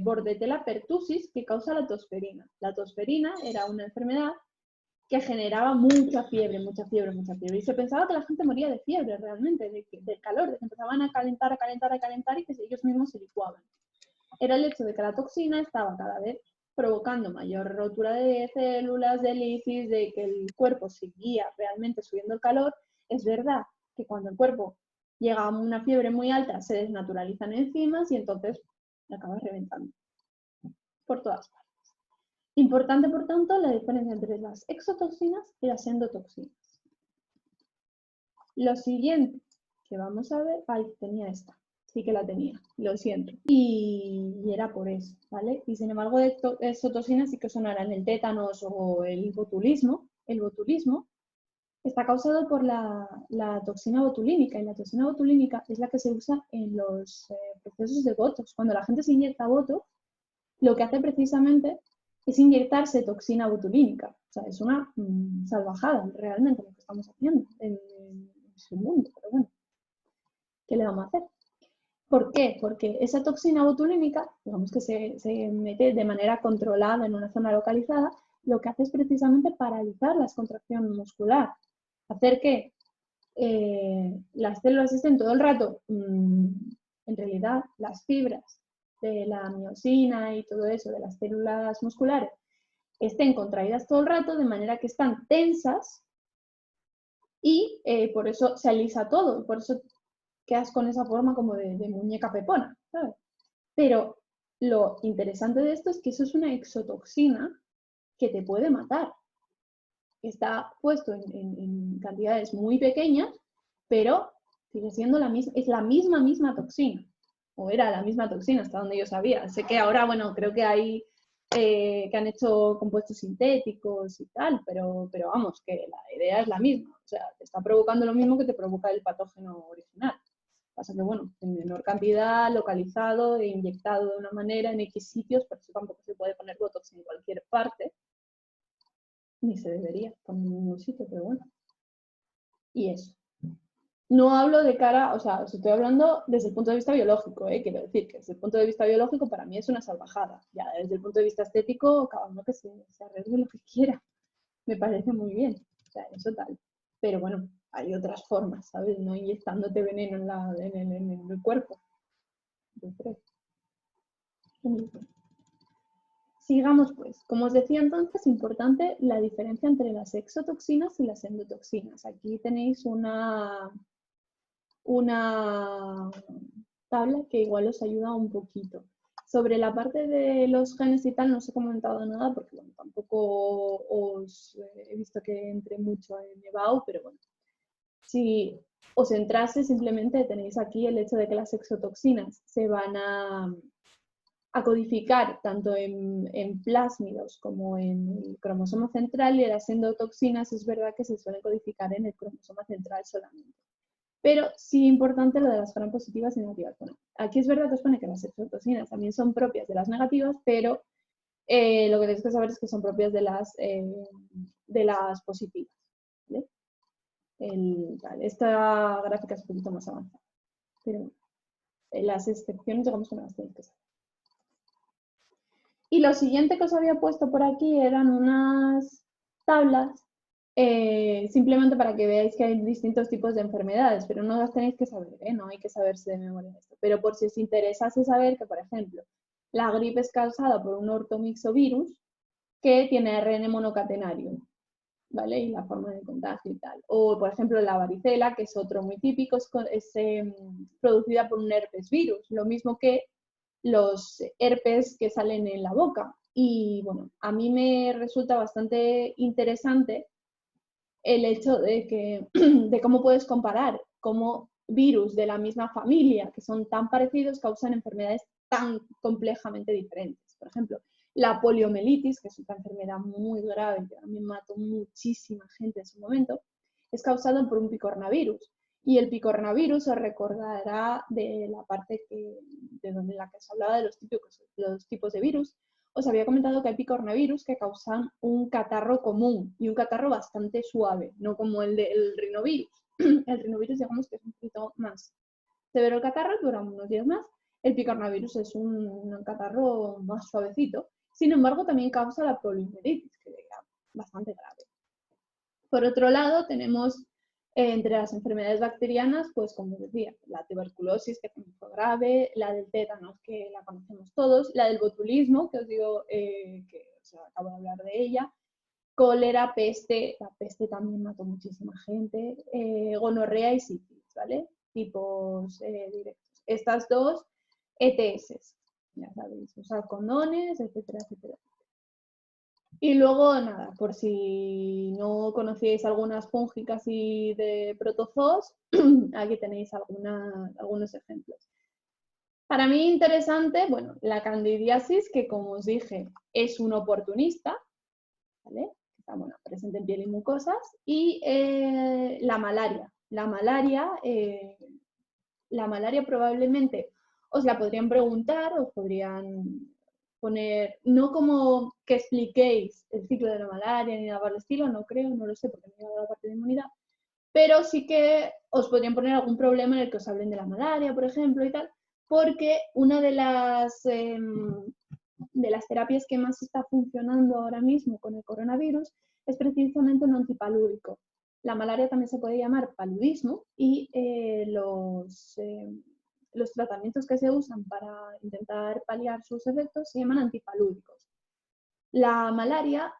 Bordetella pertussis, que causa la tosferina. La tosferina era una enfermedad que generaba mucha fiebre, mucha fiebre, mucha fiebre. Y se pensaba que la gente moría de fiebre realmente, del calor, de que empezaban a calentar, a calentar, a calentar y que ellos mismos se licuaban. Era el hecho de que la toxina estaba cada vez provocando mayor rotura de células, de lisis, de que el cuerpo seguía realmente subiendo el calor. Es verdad que cuando el cuerpo llega a una fiebre muy alta se desnaturalizan enzimas y entonces acaba reventando por todas partes. Importante, por tanto, la diferencia entre las exotoxinas y las endotoxinas. Lo siguiente que vamos a ver, ahí tenía esta. Sí que la tenía, lo siento. Y era por eso, ¿vale? Y sin embargo, de exotoxinas sí que sonarán el tétanos o el botulismo. El botulismo está causado por la toxina botulínica, y la toxina botulínica es la que se usa en los procesos de Botox. Cuando la gente se inyecta Botox, lo que hace precisamente es inyectarse toxina botulínica. O sea, es una salvajada realmente lo que estamos haciendo en su mundo, pero bueno, ¿qué le vamos a hacer? ¿Por qué? Porque esa toxina botulínica, digamos que se mete de manera controlada en una zona localizada, lo que hace es precisamente paralizar la contracción muscular, hacer que las células estén todo el rato, en realidad las fibras de la miosina y todo eso de las células musculares estén contraídas todo el rato, de manera que están tensas y por eso se alisa todo, por eso quedas con esa forma como de muñeca pepona, ¿sabes? Pero lo interesante de esto es que eso es una exotoxina que te puede matar. Está puesto en cantidades muy pequeñas, pero sigue siendo es la misma toxina, o era la misma toxina hasta donde yo sabía. Sé que ahora, bueno, creo que hay que han hecho compuestos sintéticos y tal, pero vamos, que la idea es la misma. O sea, te está provocando lo mismo que te provoca el patógeno original. Pasa que, bueno, en menor cantidad, localizado e inyectado de una manera en X sitios, por eso tampoco se puede poner Botox en cualquier parte, ni se debería poner en ningún sitio, pero bueno. Y eso. No hablo de cara, o sea, os estoy hablando desde el punto de vista biológico, quiero decir que desde el punto de vista biológico para mí es una salvajada. Ya desde el punto de vista estético, cada uno que se arregle lo que quiera. Me parece muy bien, o sea, eso tal. Pero bueno, hay otras formas, ¿sabes? No inyectándote veneno en el cuerpo. Yo creo. Sigamos pues. Como os decía entonces, importante la diferencia entre las exotoxinas y las endotoxinas. Aquí tenéis una tabla que igual os ayuda un poquito. Sobre la parte de los genes y tal no os he comentado nada porque bueno, tampoco os he visto que entre mucho en EBAU, pero bueno, si os entrase simplemente tenéis aquí el hecho de que las exotoxinas se van a codificar tanto en plásmidos como en el cromosoma central, y las endotoxinas es verdad que se suelen codificar en el cromosoma central solamente. Pero sí importante lo de las gram positivas y negativas. Bueno, aquí es verdad que os pone que las exotoxinas también son propias de las negativas, pero lo que tenéis que saber es que son propias de las positivas. ¿Vale? Esta gráfica es un poquito más avanzada. Pero las excepciones digamos que no las tenéis que saber. Y lo siguiente que os había puesto por aquí eran unas tablas simplemente para que veáis que hay distintos tipos de enfermedades, pero no las tenéis que saber, no hay que saberse de memoria esto. Pero por si os interesase saber que, por ejemplo, la gripe es causada por un ortomixovirus que tiene ARN monocatenario, ¿vale? Y la forma de contagio y tal. O, por ejemplo, la varicela, que es otro muy típico, es producida por un herpes virus, lo mismo que los herpes que salen en la boca. Y bueno, a mí me resulta bastante interesante el hecho de cómo puedes comparar cómo virus de la misma familia, que son tan parecidos, causan enfermedades tan complejamente diferentes. Por ejemplo, la poliomielitis, que es una enfermedad muy grave, que a mí mató muchísima gente en su momento, es causada por un picornavirus. Y el picornavirus os recordará de la parte de donde la que se hablaba de los tipos de virus. Os había comentado que hay picornavirus que causan un catarro común y un catarro bastante suave, no como el del rinovirus. El rinovirus, digamos que es un poquito más severo el catarro, dura unos días más. El picornavirus es un catarro más suavecito. Sin embargo, también causa la poliomielitis, que es bastante grave. Por otro lado, tenemos entre las enfermedades bacterianas, pues como os decía, la tuberculosis, que también fue grave, la del tétanos, que la conocemos todos, la del botulismo, que os digo que acabo de hablar de ella, cólera, peste, la peste también mató muchísima gente, gonorrea y sífilis, ¿vale? Tipos directos. Estas dos, ETS, ya sabéis, usar condones, etcétera, etcétera. Y luego, nada, por si no conocíais algunas fúngicas y de protozoos, aquí tenéis algunos ejemplos. Para mí interesante, bueno, la candidiasis, que como os dije, es un oportunista, ¿vale? está bueno, presente en piel y mucosas, y la malaria. La malaria probablemente os la podrían preguntar, os podrían poner, no como que expliquéis el ciclo de la malaria ni nada por el estilo, no creo, no lo sé porque no he llegado a la parte de inmunidad, pero sí que os podrían poner algún problema en el que os hablen de la malaria, por ejemplo, y tal, porque una de las terapias que más está funcionando ahora mismo con el coronavirus es precisamente un antipalúdico. La malaria también se puede llamar paludismo y los tratamientos que se usan para intentar paliar sus efectos se llaman antipalúdicos. La malaria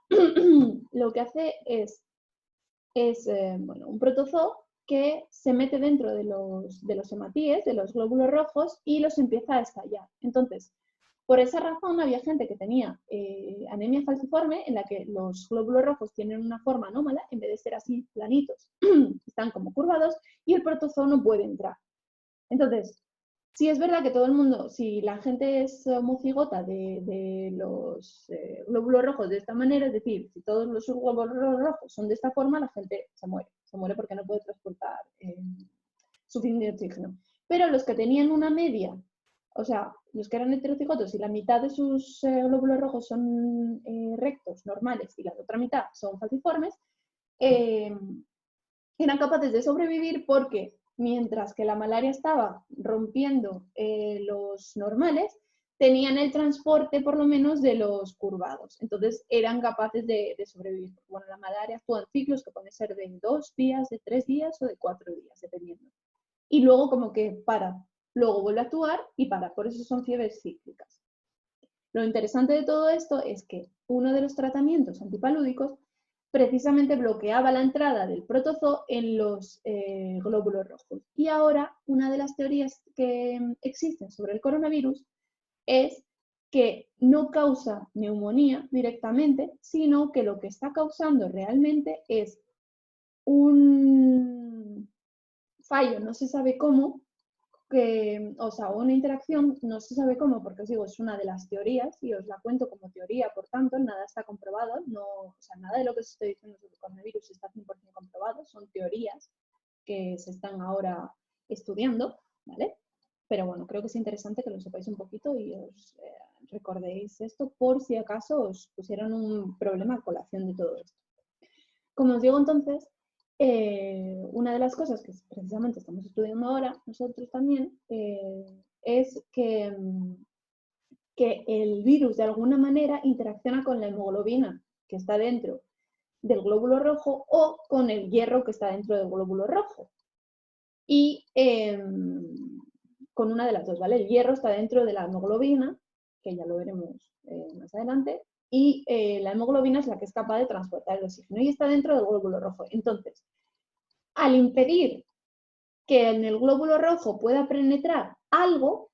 lo que hace es un protozoo que se mete dentro de los hematíes, de los glóbulos rojos, y los empieza a estallar. Entonces, por esa razón había gente que tenía anemia falciforme, en la que los glóbulos rojos tienen una forma anómala, en vez de ser así planitos, están como curvados, y el protozoo no puede entrar. Entonces, sí es verdad que todo el mundo, si la gente es homocigota de los glóbulos rojos de esta manera, es decir, si todos los glóbulos rojos son de esta forma, la gente se muere porque no puede transportar suficiente oxígeno. Pero los que tenían una media, o sea, los que eran heterocigotos y la mitad de sus glóbulos rojos son rectos, normales, y la otra mitad son falciformes, eran capaces de sobrevivir porque mientras que la malaria estaba rompiendo los normales, tenían el transporte por lo menos de los curvados. Entonces eran capaces de sobrevivir. Bueno, la malaria actúa en ciclos que pueden ser de 2 días, de 3 días o de 4 días, dependiendo. Y luego como que para, luego vuelve a actuar y para. Por eso son fiebres cíclicas. Lo interesante de todo esto es que uno de los tratamientos antipalúdicos precisamente bloqueaba la entrada del protozoo en los glóbulos rojos. Y ahora una de las teorías que existen sobre el coronavirus es que no causa neumonía directamente, sino que lo que está causando realmente es un fallo, no se sabe cómo, una interacción, no se sabe cómo, porque os digo, es una de las teorías y os la cuento como teoría, por tanto, nada está comprobado, nada de lo que os estoy diciendo sobre el coronavirus está 100% comprobado, son teorías que se están ahora estudiando, ¿vale? Pero bueno, creo que es interesante que lo sepáis un poquito y os recordéis esto por si acaso os pusieran un problema a colación de todo esto. Como os digo entonces, una de las cosas que precisamente estamos estudiando ahora, nosotros también, es que el virus de alguna manera interacciona con la hemoglobina que está dentro del glóbulo rojo o con el hierro que está dentro del glóbulo rojo. Y con una de las dos, ¿vale? El hierro está dentro de la hemoglobina, que ya lo veremos más adelante, y la hemoglobina es la que es capaz de transportar el oxígeno y está dentro del glóbulo rojo. Entonces, al impedir que en el glóbulo rojo pueda penetrar algo,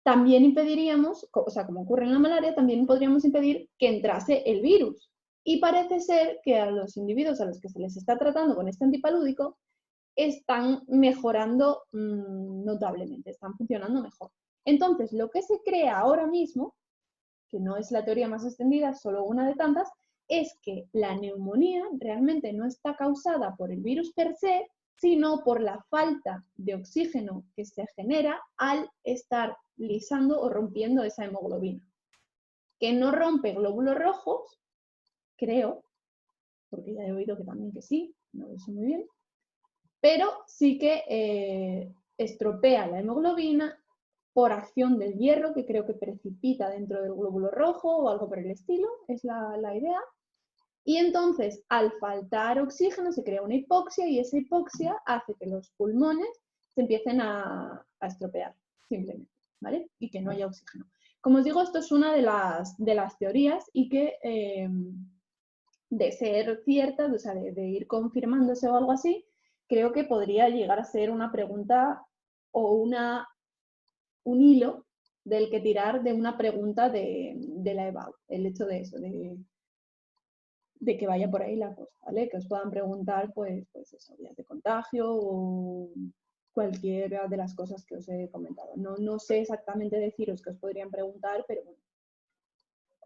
también impediríamos, o sea, como ocurre en la malaria, también podríamos impedir que entrase el virus. Y parece ser que a los individuos a los que se les está tratando con este antipalúdico están mejorando notablemente, están funcionando mejor. Entonces, lo que se crea ahora mismo, que no es la teoría más extendida, solo una de tantas, es que la neumonía realmente no está causada por el virus per se, sino por la falta de oxígeno que se genera al estar lisando o rompiendo esa hemoglobina. Que no rompe glóbulos rojos, creo, porque ya he oído que también que sí, no lo sé muy bien, pero sí que estropea la hemoglobina por acción del hierro, que creo que precipita dentro del glóbulo rojo o algo por el estilo, es la idea. Y entonces, al faltar oxígeno, se crea una hipoxia y esa hipoxia hace que los pulmones se empiecen a estropear, simplemente, ¿vale? Y que no haya oxígeno. Como os digo, esto es una de las teorías y que, de ser cierta, o sea, de ir confirmándose o algo así, creo que podría llegar a ser una pregunta o un hilo del que tirar de una pregunta de la EBAU, el hecho de eso, de que vaya por ahí la cosa, ¿vale? Que os puedan preguntar, pues eso, vías de contagio o cualquiera de las cosas que os he comentado. No sé exactamente deciros que os podrían preguntar, pero bueno,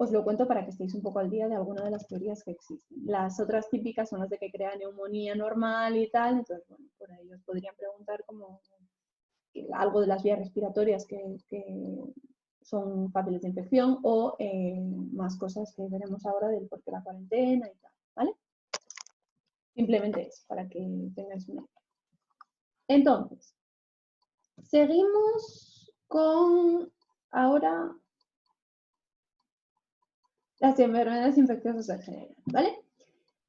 os lo cuento para que estéis un poco al día de alguna de las teorías que existen. Las otras típicas son las de que crea neumonía normal y tal, entonces, bueno, por ahí os podrían preguntar como algo de las vías respiratorias que son fáciles de infección o más cosas que veremos ahora del por qué la cuarentena y tal, ¿vale? Simplemente eso, para que tengáis una idea. Entonces, seguimos con ahora las enfermedades infecciosas en general, ¿vale?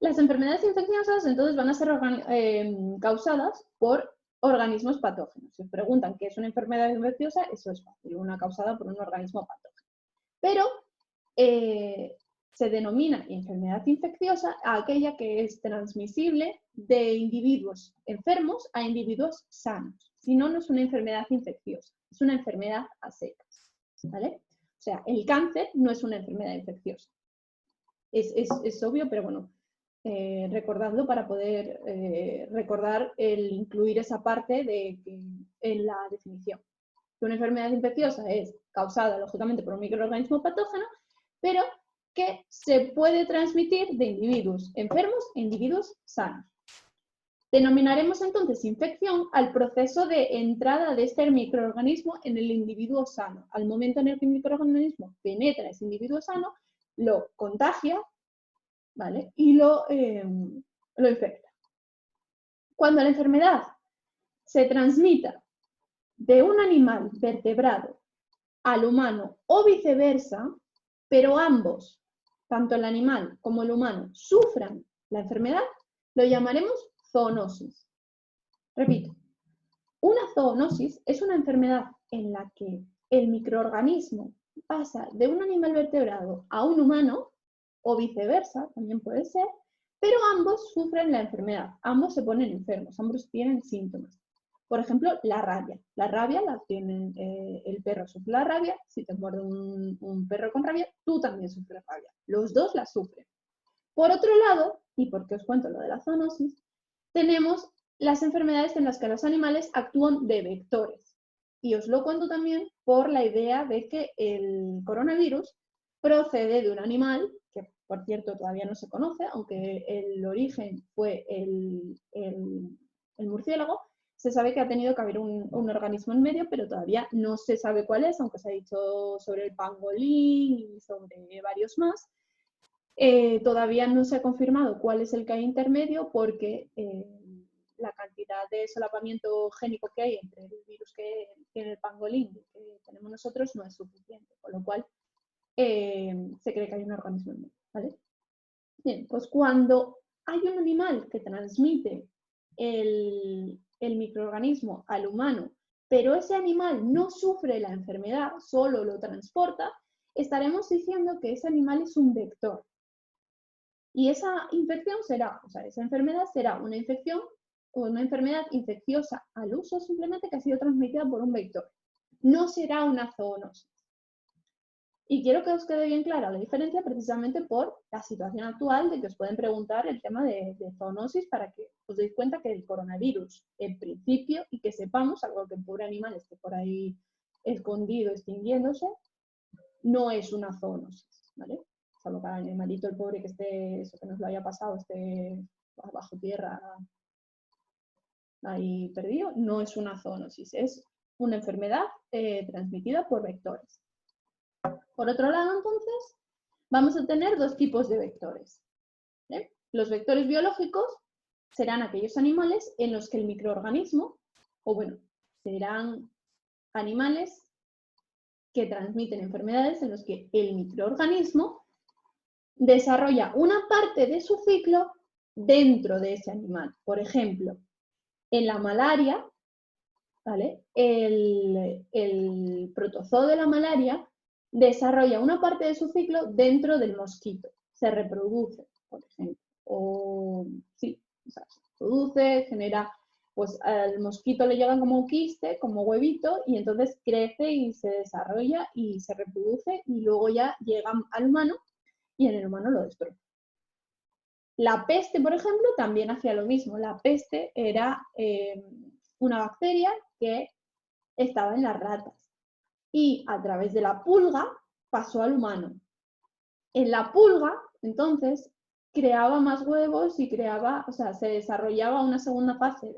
Las enfermedades infecciosas entonces van a ser causadas por organismos patógenos. Si os preguntan qué es una enfermedad infecciosa, eso es fácil, una causada por un organismo patógeno. Pero se denomina enfermedad infecciosa a aquella que es transmisible de individuos enfermos a individuos sanos. Si no, no es una enfermedad infecciosa, es una enfermedad a secas, ¿vale? O sea, el cáncer no es una enfermedad infecciosa. Es obvio, pero bueno, recordadlo para poder recordar el incluir esa parte en la definición. Una enfermedad infecciosa es causada, lógicamente, por un microorganismo patógeno, pero que se puede transmitir de individuos enfermos a individuos sanos. Denominaremos entonces infección al proceso de entrada de este microorganismo en el individuo sano. Al momento en el que el microorganismo penetra ese individuo sano, lo contagia, ¿vale? Y lo infecta. Cuando la enfermedad se transmita de un animal vertebrado al humano o viceversa, pero ambos, tanto el animal como el humano, sufran la enfermedad, lo llamaremos zoonosis. Repito, una zoonosis es una enfermedad en la que el microorganismo pasa de un animal vertebrado a un humano, o viceversa, también puede ser, pero ambos sufren la enfermedad, ambos se ponen enfermos, ambos tienen síntomas. Por ejemplo, la rabia. La rabia la tienen, el perro sufre la rabia, si te muerde un perro con rabia, tú también sufres rabia. Los dos la sufren. Por otro lado, y porque os cuento lo de la zoonosis, tenemos las enfermedades en las que los animales actúan de vectores. Y os lo cuento también por la idea de que el coronavirus procede de un animal, que por cierto todavía no se conoce, aunque el origen fue el murciélago, se sabe que ha tenido que haber un organismo en medio, pero todavía no se sabe cuál es, aunque se ha dicho sobre el pangolín y sobre varios más. Todavía no se ha confirmado cuál es el que hay intermedio porque la cantidad de solapamiento génico que hay entre el virus que tiene el pangolín y que tenemos nosotros no es suficiente, con lo cual se cree que hay un organismo en medio, ¿vale? Bien, pues cuando hay un animal que transmite el microorganismo al humano, pero ese animal no sufre la enfermedad, solo lo transporta, estaremos diciendo que ese animal es un vector. Y esa infección será, o sea, esa enfermedad será una infección o una enfermedad infecciosa al uso simplemente que ha sido transmitida por un vector. No será una zoonosis. Y quiero que os quede bien clara la diferencia precisamente por la situación actual de que os pueden preguntar el tema de zoonosis para que os deis cuenta que el coronavirus, en principio, y que sepamos, algo que el pobre animal esté por ahí escondido, extinguiéndose, no es una zoonosis, ¿vale? Salvo para el animalito, el pobre que esté, eso que nos lo haya pasado, esté bajo tierra ahí perdido, no es una zoonosis, es una enfermedad transmitida por vectores. Por otro lado, entonces, vamos a tener dos tipos de vectores. ¿Vale? Los vectores biológicos serán aquellos animales en los que el microorganismo, o bueno, serán animales que transmiten enfermedades en los que el microorganismo desarrolla una parte de su ciclo dentro de ese animal. Por ejemplo, en la malaria, ¿vale? El protozoo de la malaria desarrolla una parte de su ciclo dentro del mosquito. Se reproduce, por ejemplo. O sí, o sea, se reproduce, genera, pues al mosquito le llega como quiste, como huevito, y entonces crece y se desarrolla y se reproduce y luego ya llega al humano y en el humano lo destroza. La peste, por ejemplo, también hacía lo mismo. La peste era una bacteria que estaba en las ratas y a través de la pulga pasó al humano. En la pulga, entonces, creaba más huevos y creaba, o sea, se desarrollaba una segunda fase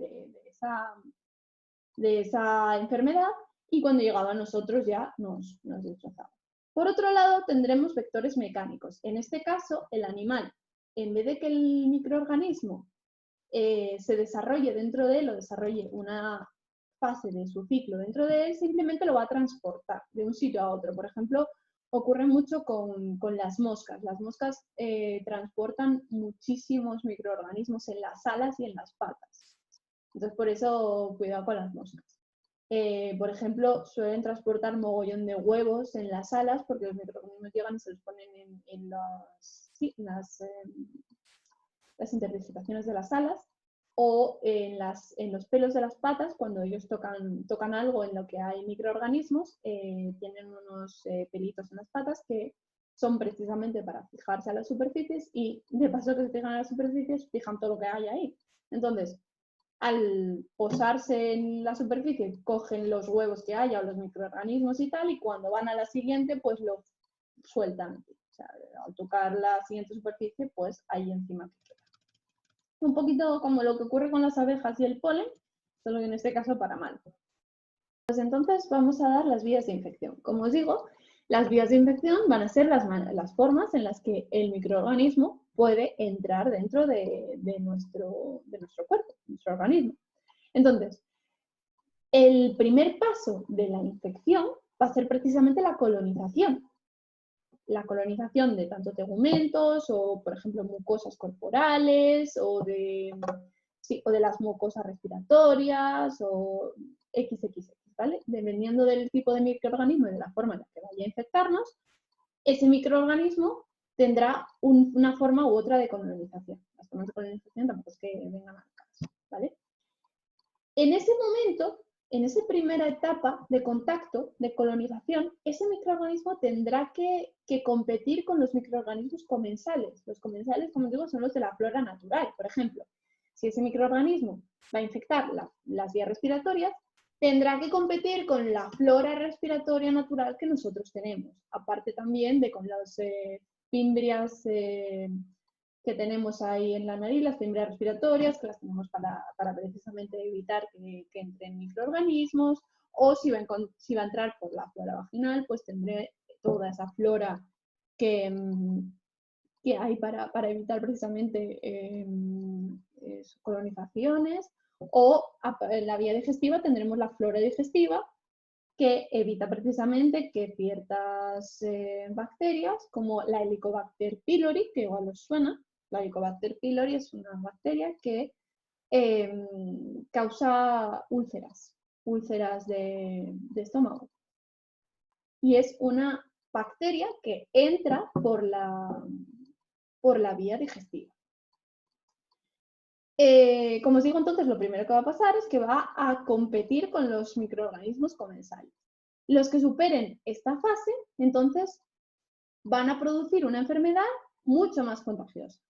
de esa enfermedad y cuando llegaba a nosotros ya nos destrozaba. Por otro lado, tendremos vectores mecánicos. En este caso, el animal, en vez de que el microorganismo se desarrolle dentro de él o desarrolle una fase de su ciclo dentro de él, simplemente lo va a transportar de un sitio a otro. Por ejemplo, ocurre mucho con las moscas. Las moscas transportan muchísimos microorganismos en las alas y en las patas. Entonces, por eso, cuidado con las moscas. Por ejemplo, suelen transportar mogollón de huevos en las alas porque los microorganismos llegan y se los ponen en las interdigitaciones de las alas o en los pelos de las patas, cuando ellos tocan algo en lo que hay microorganismos, tienen unos pelitos en las patas que son precisamente para fijarse a las superficies y de paso que se fijan a las superficies, fijan todo lo que hay ahí. Entonces, al posarse en la superficie, cogen los huevos que haya o los microorganismos y tal, y cuando van a la siguiente, pues lo sueltan. O sea, al tocar la siguiente superficie, pues ahí encima queda. Un poquito como lo que ocurre con las abejas y el polen, solo que en este caso para mal. Pues entonces vamos a dar las vías de infección. Como os digo, las vías de infección van a ser las formas en las que el microorganismo puede entrar dentro de nuestro cuerpo, nuestro organismo. Entonces, el primer paso de la infección va a ser precisamente la colonización. La colonización de tanto tegumentos o, por ejemplo, mucosas corporales o de las mucosas respiratorias o XXX, ¿vale? Dependiendo del tipo de microorganismo y de la forma en la que vaya a infectarnos, ese microorganismo tendrá una forma u otra de colonización. Las formas de colonización tampoco es que vengan al caso, ¿vale? En ese momento, en esa primera etapa de contacto, de colonización, ese microorganismo tendrá que competir con los microorganismos comensales. Los comensales, como digo, son los de la flora natural. Por ejemplo, si ese microorganismo va a infectar las vías respiratorias, tendrá que competir con la flora respiratoria natural que nosotros tenemos. Aparte también de con las fimbrias que tenemos ahí en la nariz, las fimbrias respiratorias, que las tenemos para precisamente evitar que entren microorganismos, o si va a entrar por la flora vaginal, pues tendré toda esa flora que hay para evitar precisamente colonizaciones, o en la vía digestiva tendremos la flora digestiva, que evita precisamente que ciertas bacterias, como la Helicobacter pylori, que igual os suena, la Helicobacter pylori es una bacteria que causa úlceras de estómago. Y es una bacteria que entra por la vía digestiva. Como os digo, entonces, lo primero que va a pasar es que va a competir con los microorganismos comensales. Los que superen esta fase, entonces, van a producir una enfermedad mucho más contagiosa.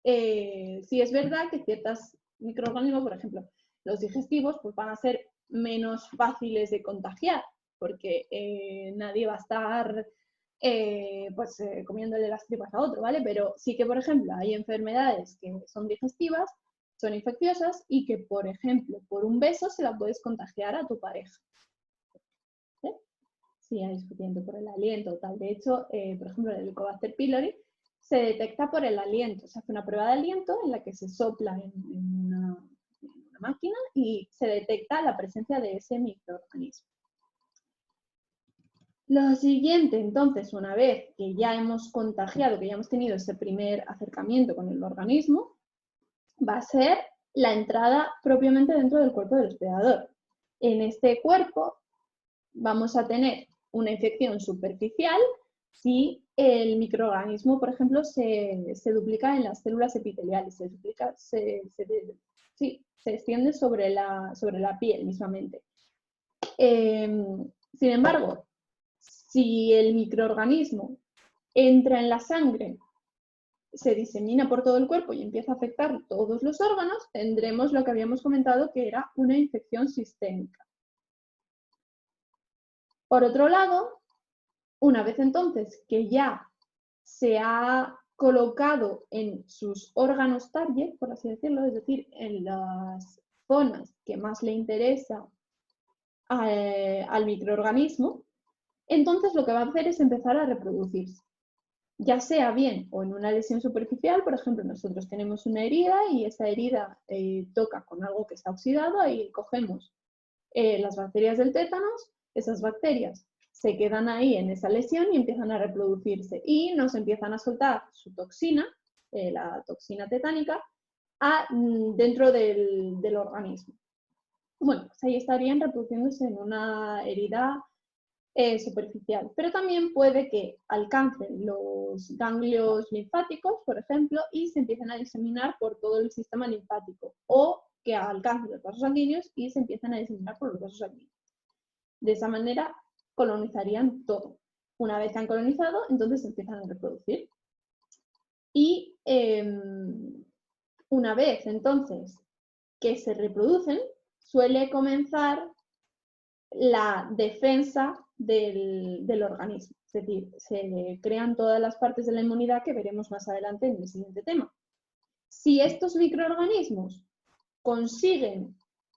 Sí es verdad que ciertos microorganismos, por ejemplo, los digestivos, pues van a ser menos fáciles de contagiar, porque nadie va a estar comiéndole las tripas a otro, ¿vale? Pero sí que, por ejemplo, hay enfermedades que son digestivas, son infecciosas y que, por ejemplo, por un beso se la puedes contagiar a tu pareja. ¿Sí? Sí, hay discutiendo por el aliento o tal. De hecho, por ejemplo, el Helicobacter pylori se detecta por el aliento. Se hace una prueba de aliento en la que se sopla en una máquina y se detecta la presencia de ese microorganismo. Lo siguiente, entonces, una vez que ya hemos contagiado, que ya hemos tenido ese primer acercamiento con el organismo, va a ser la entrada propiamente dentro del cuerpo del hospedador. En este cuerpo vamos a tener una infección superficial si el microorganismo, por ejemplo, se duplica en las células epiteliales, se extiende sobre la piel mismamente. Sin embargo, si el microorganismo entra en la sangre, se disemina por todo el cuerpo y empieza a afectar todos los órganos, tendremos lo que habíamos comentado que era una infección sistémica. Por otro lado, una vez entonces que ya se ha colocado en sus órganos target, por así decirlo, es decir, en las zonas que más le interesa al microorganismo, entonces lo que va a hacer es empezar a reproducirse. Ya sea bien o en una lesión superficial, por ejemplo, nosotros tenemos una herida y esa herida toca con algo que está oxidado, ahí cogemos las bacterias del tétanos, esas bacterias se quedan ahí en esa lesión y empiezan a reproducirse y nos empiezan a soltar su toxina, la toxina tetánica, dentro del organismo. Bueno, pues ahí estarían reproduciéndose en una herida superficial, pero también puede que alcancen los ganglios linfáticos, por ejemplo, y se empiecen a diseminar por todo el sistema linfático, o que alcancen los vasos sanguíneos y se empiezan a diseminar por los vasos sanguíneos. De esa manera colonizarían todo. Una vez que han colonizado, entonces se empiezan a reproducir. Y una vez entonces que se reproducen, suele comenzar la defensa del organismo. Es decir, se crean todas las partes de la inmunidad que veremos más adelante en el siguiente tema. Si estos microorganismos consiguen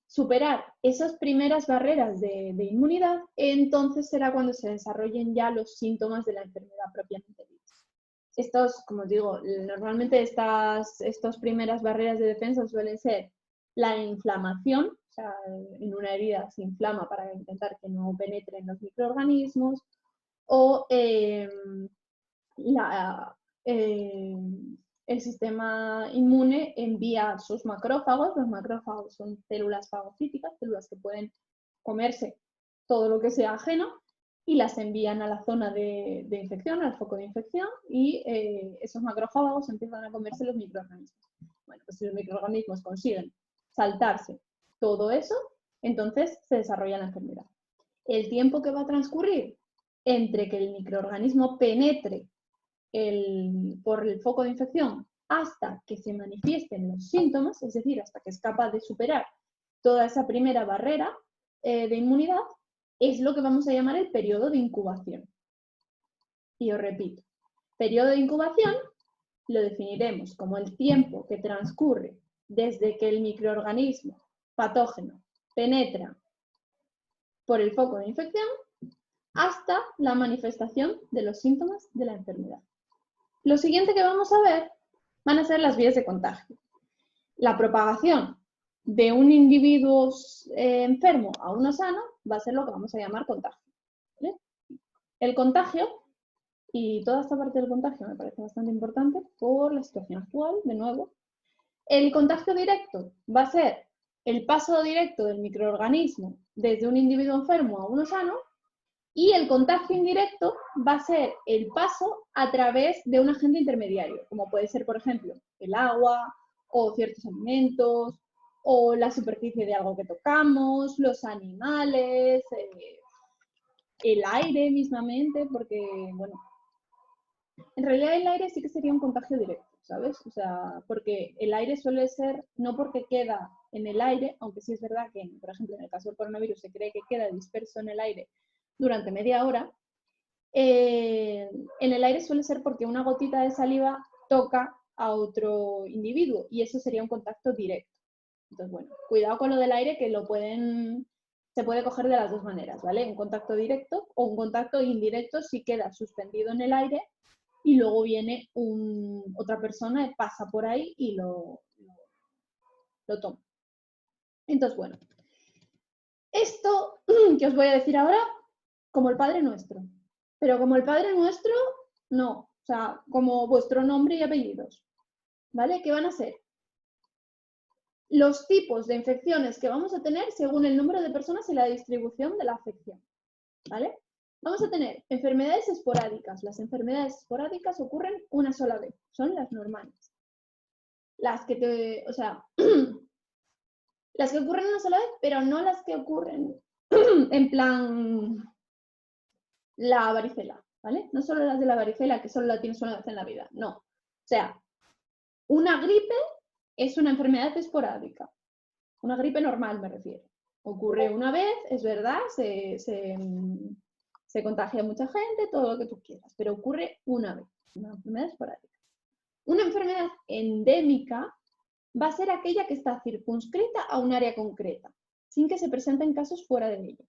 superar esas primeras barreras de inmunidad, entonces será cuando se desarrollen ya los síntomas de la enfermedad propiamente dicha. Estos, como os digo, normalmente estas primeras barreras de defensa suelen ser la inflamación, o sea, en una herida se inflama para intentar que no penetren los microorganismos, o el sistema inmune envía sus macrófagos. Los macrófagos son células fagocíticas, células que pueden comerse todo lo que sea ajeno, y las envían a la zona de infección, al foco de infección, y esos macrófagos empiezan a comerse los microorganismos. Bueno, pues si los microorganismos consiguen saltarse todo eso, entonces se desarrolla la enfermedad. El tiempo que va a transcurrir entre que el microorganismo penetre por el foco de infección hasta que se manifiesten los síntomas, es decir, hasta que es capaz de superar toda esa primera barrera de inmunidad, es lo que vamos a llamar el periodo de incubación. Y os repito, periodo de incubación lo definiremos como el tiempo que transcurre desde que el microorganismo patógeno penetra por el foco de infección hasta la manifestación de los síntomas de la enfermedad. Lo siguiente que vamos a ver van a ser las vías de contagio. La propagación de un individuo enfermo a uno sano va a ser lo que vamos a llamar contagio. ¿Vale? El contagio, y toda esta parte del contagio me parece bastante importante por la situación actual, de nuevo. El contagio directo va a ser el paso directo del microorganismo desde un individuo enfermo a uno sano, y el contagio indirecto va a ser el paso a través de un agente intermediario, como puede ser, por ejemplo, el agua o ciertos alimentos, o la superficie de algo que tocamos, los animales, el aire mismamente, porque, bueno, en realidad el aire sí que sería un contagio directo, ¿sabes? O sea, porque el aire suele ser, no porque queda en el aire, aunque sí es verdad que, por ejemplo, en el caso del coronavirus se cree que queda disperso en el aire durante media hora, en el aire suele ser porque una gotita de saliva toca a otro individuo y eso sería un contacto directo. Entonces, bueno, cuidado con lo del aire, que se puede coger de las dos maneras, ¿vale? Un contacto directo o un contacto indirecto si queda suspendido en el aire y luego viene otra persona, pasa por ahí y lo toma. Entonces, bueno, esto que os voy a decir ahora, como el Padre Nuestro. Pero como el Padre Nuestro, no. O sea, como vuestro nombre y apellidos. ¿Vale? ¿Qué van a ser? Los tipos de infecciones que vamos a tener según el número de personas y la distribución de la afección. ¿Vale? Vamos a tener enfermedades esporádicas. Las enfermedades esporádicas ocurren una sola vez. Son las normales. Las que las que ocurren una sola vez, pero no las que ocurren en plan la varicela, ¿vale? No solo las de la varicela, que solo la tienes una vez en la vida, no. O sea, una gripe es una enfermedad esporádica. Una gripe normal, me refiero. Ocurre una vez, es verdad, se contagia a mucha gente, todo lo que tú quieras, pero ocurre una vez, una enfermedad esporádica. Una enfermedad endémica va a ser aquella que está circunscrita a un área concreta, sin que se presenten casos fuera de ella.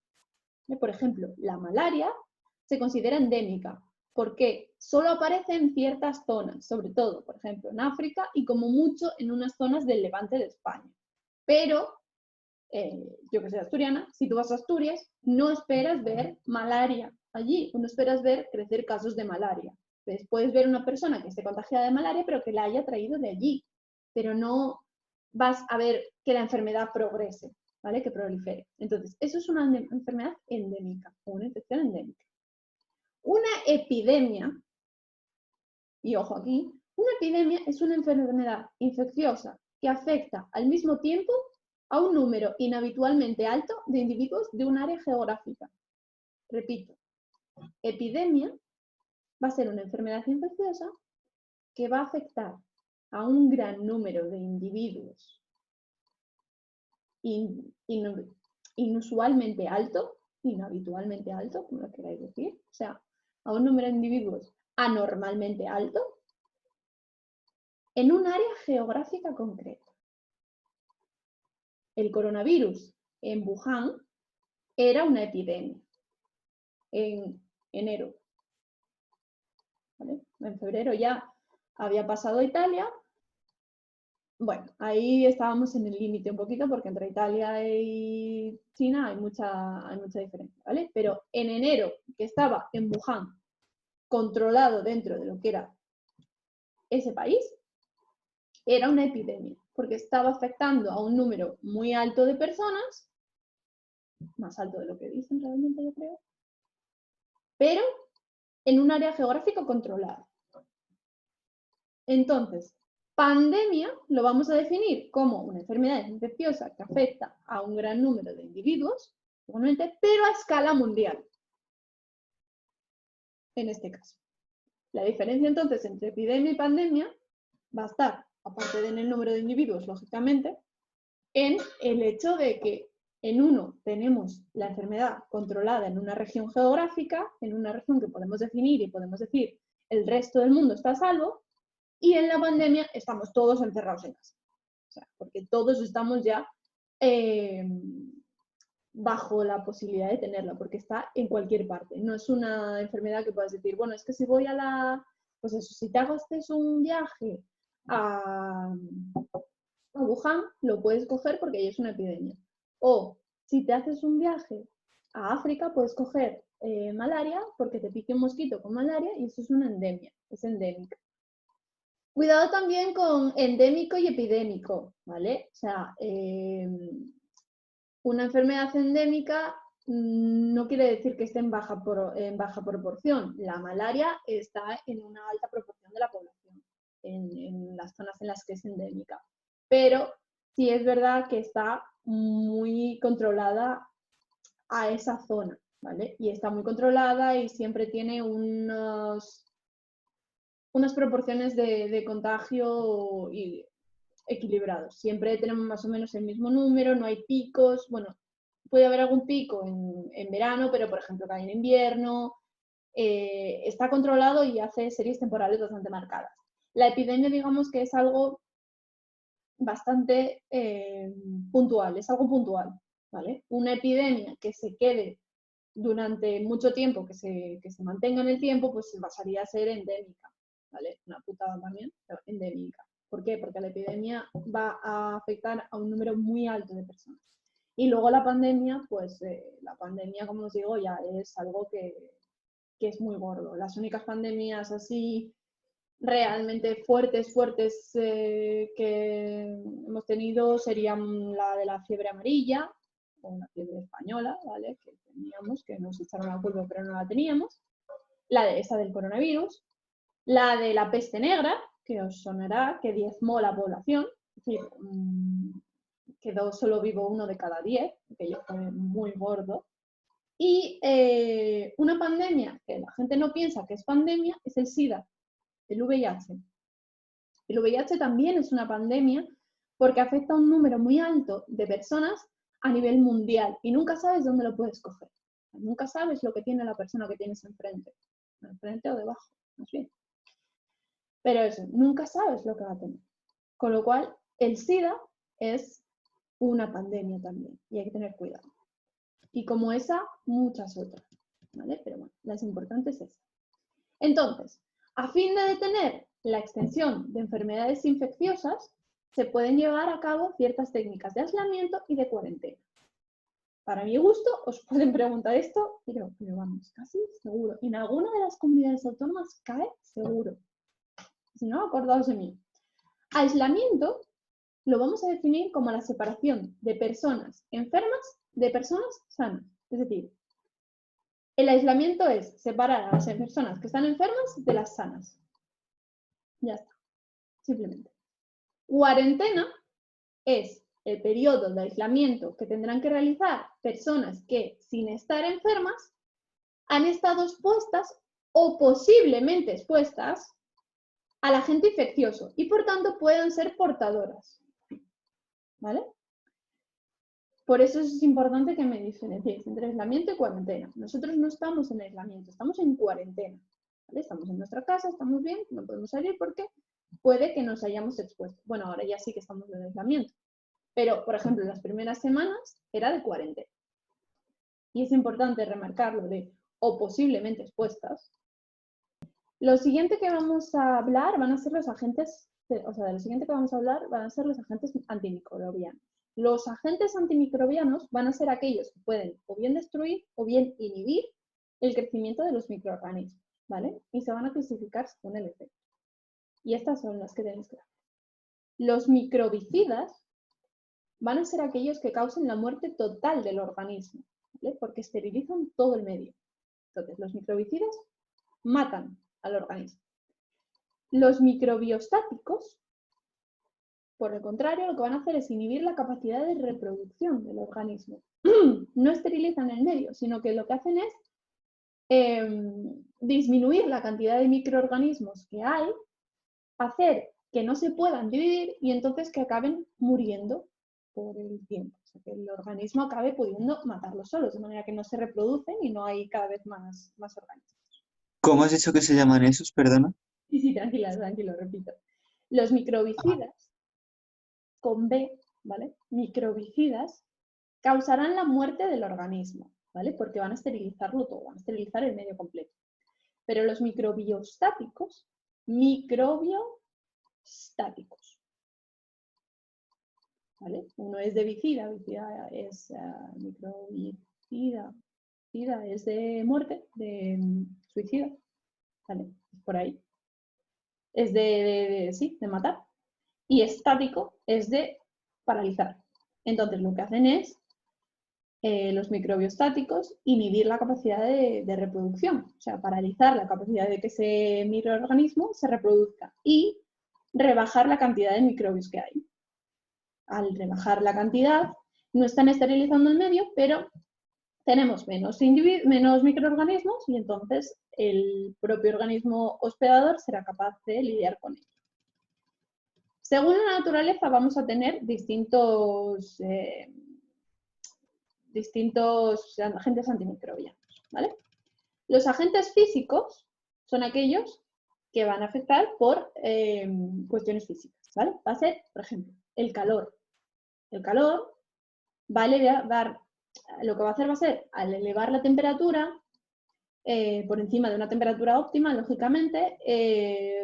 Por ejemplo, la malaria se considera endémica porque solo aparece en ciertas zonas, sobre todo, por ejemplo, en África y como mucho en unas zonas del levante de España. Pero, yo que soy asturiana, si tú vas a Asturias, no esperas ver malaria allí, no esperas ver crecer casos de malaria. Entonces, puedes ver una persona que esté contagiada de malaria, pero que la haya traído de allí, pero no vas a ver que la enfermedad progrese, ¿vale? Que prolifere. Entonces, eso es una enfermedad endémica, o una infección endémica. Una epidemia, y ojo aquí, una epidemia es una enfermedad infecciosa que afecta al mismo tiempo a un número inhabitualmente alto de individuos de un área geográfica. Repito, epidemia va a ser una enfermedad infecciosa que va a afectar a un gran número de individuos inusualmente alto, inhabitualmente alto, como lo queráis decir, o sea, a un número de individuos anormalmente alto, en un área geográfica concreta. El coronavirus en Wuhan era una epidemia en enero. ¿Vale? En febrero ya había pasado a Italia. Bueno, ahí estábamos en el límite un poquito porque entre Italia y China hay mucha diferencia, ¿vale? Pero en enero, que estaba en Wuhan, controlado dentro de lo que era ese país, era una epidemia, porque estaba afectando a un número muy alto de personas, más alto de lo que dicen realmente, yo creo, pero en un área geográfica controlada. Entonces, pandemia lo vamos a definir como una enfermedad infecciosa que afecta a un gran número de individuos, igualmente, pero a escala mundial. En este caso. La diferencia entonces entre epidemia y pandemia va a estar, aparte de en el número de individuos, lógicamente, en el hecho de que en uno tenemos la enfermedad controlada en una región geográfica, en una región que podemos definir y podemos decir el resto del mundo está a salvo, y en la pandemia estamos todos encerrados en casa. O sea, porque todos estamos ya bajo la posibilidad de tenerla, porque está en cualquier parte. No es una enfermedad que puedas decir, bueno, es que si voy a la... Pues eso, si te hagas un viaje a Wuhan, lo puedes coger porque ahí es una epidemia. O si te haces un viaje a África, puedes coger malaria porque te pique un mosquito con malaria y eso es una endemia, es endémica. Cuidado también con endémico y epidémico, ¿vale? O sea, una enfermedad endémica no quiere decir que esté en baja proporción. La malaria está en una alta proporción de la población, en las zonas en las que es endémica. Pero sí es verdad que está muy controlada a esa zona, ¿vale? Y está muy controlada y siempre tiene unas proporciones de contagio equilibrados. Siempre tenemos más o menos el mismo número, no hay picos. Bueno, puede haber algún pico en verano, pero por ejemplo cae en invierno. Está controlado y hace series temporales bastante marcadas. La epidemia, digamos que es algo bastante puntual, es algo puntual, ¿vale? Una epidemia que se quede durante mucho tiempo, que se mantenga en el tiempo, pues pasaría a ser endémica, ¿vale? Una putada también, pero endémica. ¿Por qué? Porque la epidemia va a afectar a un número muy alto de personas. Y luego la pandemia, pues la pandemia, como os digo, ya es algo que es muy gordo. Las únicas pandemias así realmente fuertes que hemos tenido serían la de la fiebre amarilla, o una fiebre española, ¿vale? Que teníamos, que nos echaron la culpa pero no la teníamos, la de esa del coronavirus, la de la peste negra, que os sonará, que diezmó la población, es decir, quedó solo vivo 1 de cada 10, que ya fue muy gordo. Y una pandemia que la gente no piensa que es pandemia es el SIDA, el VIH. El VIH también es una pandemia porque afecta a un número muy alto de personas a nivel mundial y nunca sabes dónde lo puedes coger. Nunca sabes lo que tiene la persona que tienes enfrente o debajo, más bien. Pero eso, nunca sabes lo que va a tener. Con lo cual, el SIDA es una pandemia también y hay que tener cuidado. Y como esa, muchas otras, ¿vale? Pero bueno, las importantes es esa. Entonces, a fin de detener la extensión de enfermedades infecciosas, se pueden llevar a cabo ciertas técnicas de aislamiento y de cuarentena. Para mi gusto, os pueden preguntar esto, pero vamos, casi seguro. En alguna de las comunidades autónomas cae seguro. Si no, acordaos de mí. Aislamiento lo vamos a definir como la separación de personas enfermas de personas sanas. Es decir, el aislamiento es separar a las personas que están enfermas de las sanas. Ya está, simplemente. Cuarentena es el periodo de aislamiento que tendrán que realizar personas que, sin estar enfermas, han estado expuestas o posiblemente expuestas al agente infeccioso y, por tanto, puedan ser portadoras. ¿Vale? Por eso es importante que me diferenciéis entre aislamiento y cuarentena. Nosotros no estamos en aislamiento, estamos en cuarentena. ¿Vale? Estamos en nuestra casa, estamos bien, no podemos salir porque puede que nos hayamos expuesto. Bueno, ahora ya sí que estamos en aislamiento. Pero, por ejemplo, las primeras semanas era de cuarentena. Y es importante remarcarlo de o posiblemente expuestas. Lo siguiente que vamos a hablar van a ser los agentes, lo siguiente que vamos a hablar van a ser los agentes antimicrobianos. Los agentes antimicrobianos van a ser aquellos que pueden o bien destruir o bien inhibir el crecimiento de los microorganismos, ¿vale? Y se van a clasificar según el efecto. Y estas son las que tenéis que ver. Los microbicidas van a ser aquellos que causen la muerte total del organismo, ¿vale? Porque esterilizan todo el medio. Entonces, los microbicidas matan al organismo. Los microbiostáticos, por el contrario, lo que van a hacer es inhibir la capacidad de reproducción del organismo. No esterilizan el medio, sino que lo que hacen es disminuir la cantidad de microorganismos que hay, hacer que no se puedan dividir y entonces que acaben muriendo por el tiempo. O sea, que el organismo acabe pudiendo matarlos solos, de manera que no se reproducen y no hay cada vez más organismos. ¿Cómo has dicho que se llaman esos, perdona? Sí, tranquilo, repito. Los microbicidas, con B, ¿vale? Microbicidas causarán la muerte del organismo, ¿vale? Porque van a esterilizarlo todo, van a esterilizar el medio completo. Pero los microbiostáticos, ¿vale? Uno es de vicida es microbicida, es de muerte, de suicida, ¿vale? Por ahí. Es de matar. Y estático es de paralizar. Entonces lo que hacen es, los microbiostáticos, inhibir la capacidad de reproducción, o sea, paralizar la capacidad de que ese microorganismo se reproduzca y rebajar la cantidad de microbios que hay. Al rebajar la cantidad, no están esterilizando el medio, pero tenemos menos microorganismos y entonces el propio organismo hospedador será capaz de lidiar con ello. Según la naturaleza vamos a tener distintos agentes antimicrobianos, ¿vale? Los agentes físicos son aquellos que van a afectar por cuestiones físicas, ¿vale? Va a ser, por ejemplo, el calor. El calor va a elevar, lo que va a hacer va a ser, al elevar la temperatura por encima de una temperatura óptima, lógicamente,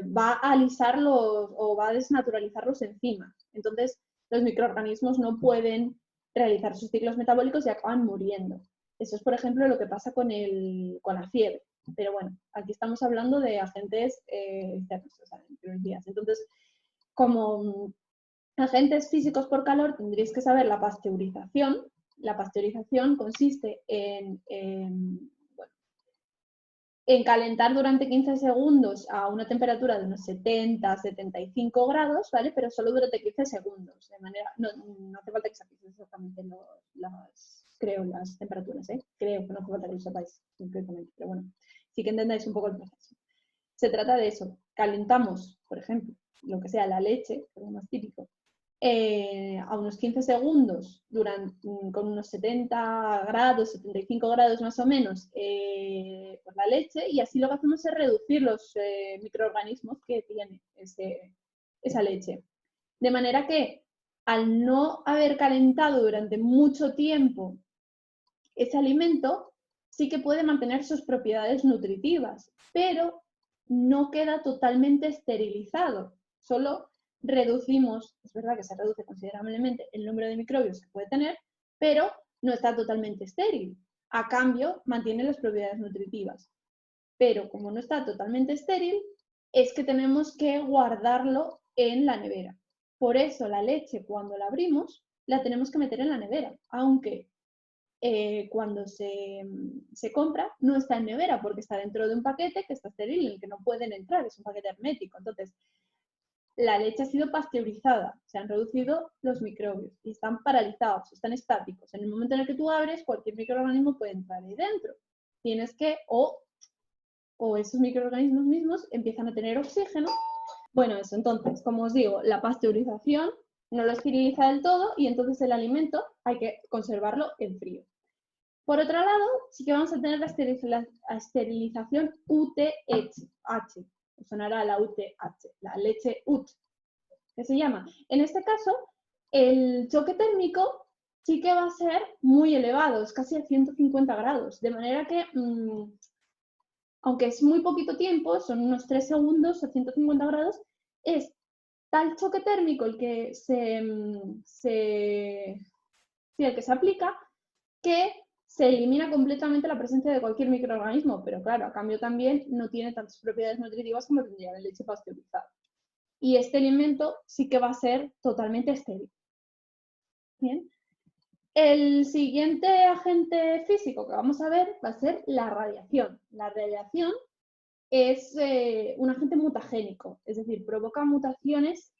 va a alisar o va a desnaturalizar los enzimas. Entonces, los microorganismos no pueden realizar sus ciclos metabólicos y acaban muriendo. Eso es, por ejemplo, lo que pasa con la fiebre. Pero bueno, aquí estamos hablando de agentes externos, o sea, microorganismos. Entonces, como agentes físicos por calor, tendréis que saber la pasteurización. La pasteurización consiste en calentar durante 15 segundos a una temperatura de unos 70-75 grados, ¿vale? Pero solo durante 15 segundos. De manera, no hace falta que sepáis exactamente las temperaturas, ¿eh? Creo que no hace falta que lo sepáis concretamente, pero bueno, sí que entendáis un poco el proceso. Se trata de eso. Calentamos, por ejemplo, lo que sea la leche, que es lo más típico, a unos 15 segundos con unos 70 grados, 75 grados más o menos, por la leche, y así lo que hacemos es reducir los microorganismos que tiene esa leche. De manera que al no haber calentado durante mucho tiempo ese alimento, sí que puede mantener sus propiedades nutritivas, pero no queda totalmente esterilizado. Solo reducimos, es verdad que se reduce considerablemente el número de microbios que puede tener, pero no está totalmente estéril. A cambio, mantiene las propiedades nutritivas. Pero como no está totalmente estéril, es que tenemos que guardarlo en la nevera. Por eso la leche, cuando la abrimos, la tenemos que meter en la nevera, aunque cuando se compra no está en nevera porque está dentro de un paquete que está estéril, en el que no pueden entrar, es un paquete hermético. Entonces, la leche ha sido pasteurizada, se han reducido los microbios y están paralizados, están estáticos. En el momento en el que tú abres, cualquier microorganismo puede entrar ahí dentro. Tienes que, o esos microorganismos mismos empiezan a tener oxígeno. Bueno, eso, entonces, como os digo, la pasteurización no lo esteriliza del todo y entonces el alimento hay que conservarlo en frío. Por otro lado, sí que vamos a tener la esterilización UTH. Os sonará la UTH, la leche UT, que se llama. En este caso, el choque térmico sí que va a ser muy elevado, es casi a 150 grados, de manera que, aunque es muy poquito tiempo, son unos 3 segundos a 150 grados, es tal choque térmico el que el que se aplica, que se elimina completamente la presencia de cualquier microorganismo, pero claro, a cambio también no tiene tantas propiedades nutritivas como tendría la leche pasteurizada. Y este alimento sí que va a ser totalmente estéril. Bien. El siguiente agente físico que vamos a ver va a ser la radiación. La radiación es un agente mutagénico, es decir, provoca mutaciones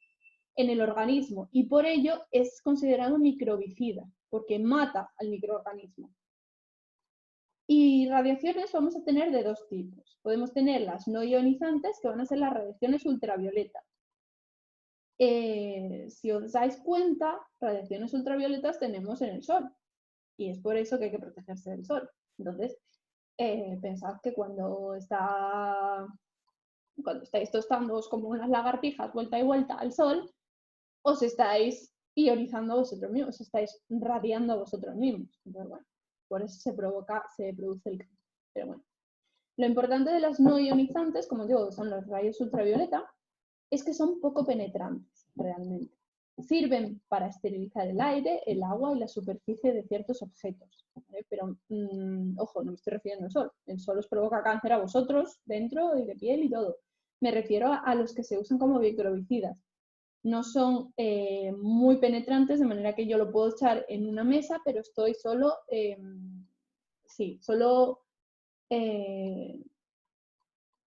en el organismo y por ello es considerado microbicida, porque mata al microorganismo. Y radiaciones vamos a tener de dos tipos. Podemos tener las no ionizantes, que van a ser las radiaciones ultravioletas. Si os dais cuenta, radiaciones ultravioletas tenemos en el sol. Y es por eso que hay que protegerse del sol. Entonces, pensad que cuando estáis tostándoos como unas lagartijas vuelta y vuelta al sol, os estáis ionizando a vosotros mismos, os estáis radiando a vosotros mismos. Entonces, bueno, por eso se produce el cáncer. Pero bueno, lo importante de las no ionizantes, como digo, son los rayos ultravioleta, es que son poco penetrantes realmente. Sirven para esterilizar el aire, el agua y la superficie de ciertos objetos. ¿Vale? Pero, ojo, no me estoy refiriendo al sol. El sol os provoca cáncer a vosotros, dentro y de piel y todo. Me refiero a los que se usan como microbicidas. No son muy penetrantes, de manera que yo lo puedo echar en una mesa, pero estoy solo,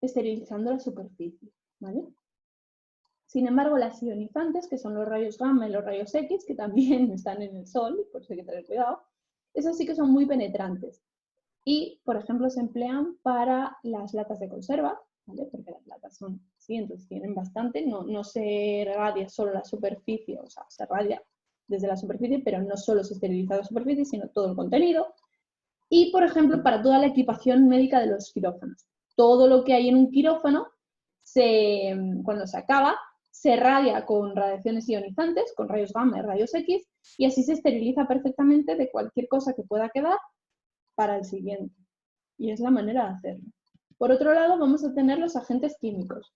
esterilizando la superficie. ¿Vale? Sin embargo, las ionizantes, que son los rayos gamma y los rayos X, que también están en el sol, por eso hay que tener cuidado, esas sí que son muy penetrantes. Y, por ejemplo, se emplean para las latas de conserva, ¿vale? Porque las latas son así, entonces tienen bastante, no se radia solo la superficie, o sea, se radia desde la superficie, pero no solo se esteriliza la superficie, sino todo el contenido. Y, por ejemplo, para toda la equipación médica de los quirófanos. Todo lo que hay en un quirófano, cuando se acaba, se radia con radiaciones ionizantes, con rayos gamma y rayos X, y así se esteriliza perfectamente de cualquier cosa que pueda quedar para el siguiente. Y es la manera de hacerlo. Por otro lado, vamos a tener los agentes químicos.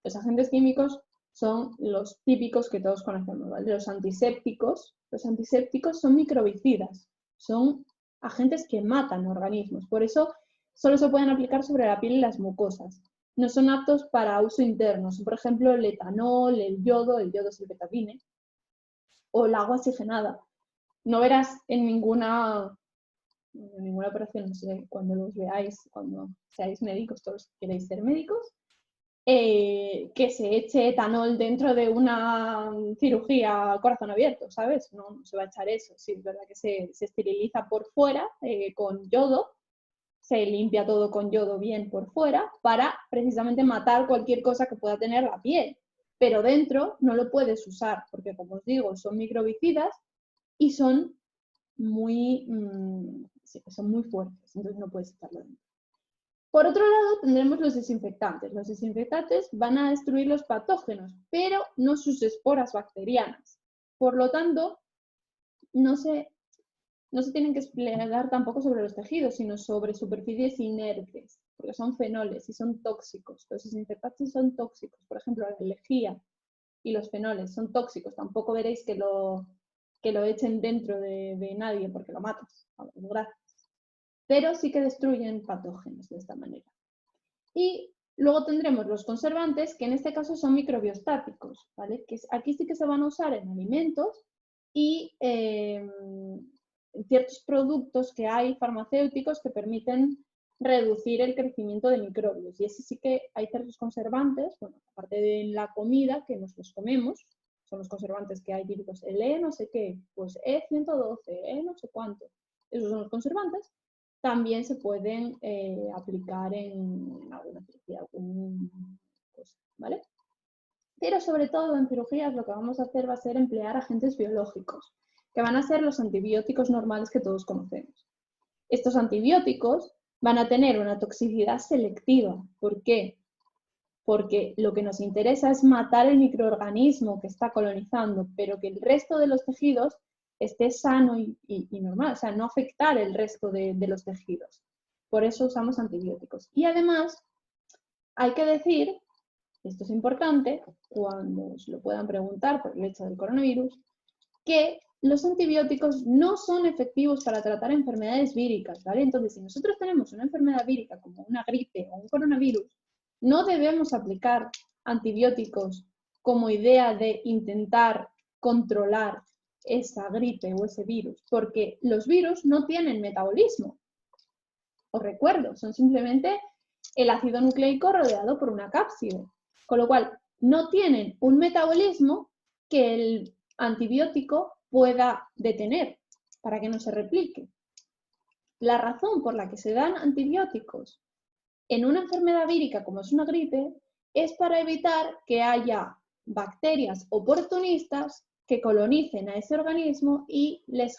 Los agentes químicos son los típicos que todos conocemos, ¿vale? Los antisépticos. Los antisépticos son microbicidas, son agentes que matan organismos. Por eso solo se pueden aplicar sobre la piel y las mucosas. No son aptos para uso interno. Son, por ejemplo, el etanol, el yodo es el betadine, o el agua oxigenada. No verás en ninguna operación, no sé, cuando los veáis, cuando seáis médicos, todos queréis ser médicos, que se eche etanol dentro de una cirugía a corazón abierto, ¿sabes? No se va a echar eso. Sí, es verdad que se esteriliza por fuera con yodo, se limpia todo con yodo bien por fuera para precisamente matar cualquier cosa que pueda tener la piel. pero dentro no lo puedes usar, porque como os digo, son microbicidas y son muy fuertes, entonces no puedes estarlo dentro. Por otro lado, tendremos los desinfectantes. Los desinfectantes van a destruir los patógenos, pero no sus esporas bacterianas. Por lo tanto, no se tienen que desplegar tampoco sobre los tejidos, sino sobre superficies inertes, porque son fenoles y son tóxicos. Los desinfectantes son tóxicos. Por ejemplo, la lejía y los fenoles son tóxicos. Tampoco veréis que lo echen dentro de nadie porque lo matas. Gracias. Pero sí que destruyen patógenos de esta manera. Y luego tendremos los conservantes, que en este caso son microbiostáticos, ¿vale? Que aquí sí que se van a usar en alimentos y ciertos productos que hay farmacéuticos que permiten reducir el crecimiento de microbios. Y ese sí que hay ciertos conservantes, bueno, aparte de la comida que nos los comemos, son los conservantes que hay típicos, el E no sé qué, pues E112, E no sé cuánto, esos son los conservantes. También se pueden aplicar en alguna cirugía, alguna cosa, ¿vale? Pero sobre todo en cirugías lo que vamos a hacer va a ser emplear agentes biológicos, que van a ser los antibióticos normales que todos conocemos. Estos antibióticos van a tener una toxicidad selectiva. ¿Por qué? Porque lo que nos interesa es matar el microorganismo que está colonizando, pero que el resto de los tejidos esté sano y normal, o sea, no afectar el resto de los tejidos. Por eso usamos antibióticos. Y además, hay que decir, esto es importante, cuando os lo puedan preguntar por el hecho del coronavirus, que los antibióticos no son efectivos para tratar enfermedades víricas, ¿vale? Entonces, si nosotros tenemos una enfermedad vírica como una gripe o un coronavirus, no debemos aplicar antibióticos como idea de intentar controlar esa gripe o ese virus, porque los virus no tienen metabolismo. Os recuerdo, son simplemente el ácido nucleico rodeado por una cápside, con lo cual no tienen un metabolismo que el antibiótico pueda detener para que no se replique. La razón por la que se dan antibióticos en una enfermedad vírica como es una gripe es para evitar que haya bacterias oportunistas que colonicen a ese organismo y le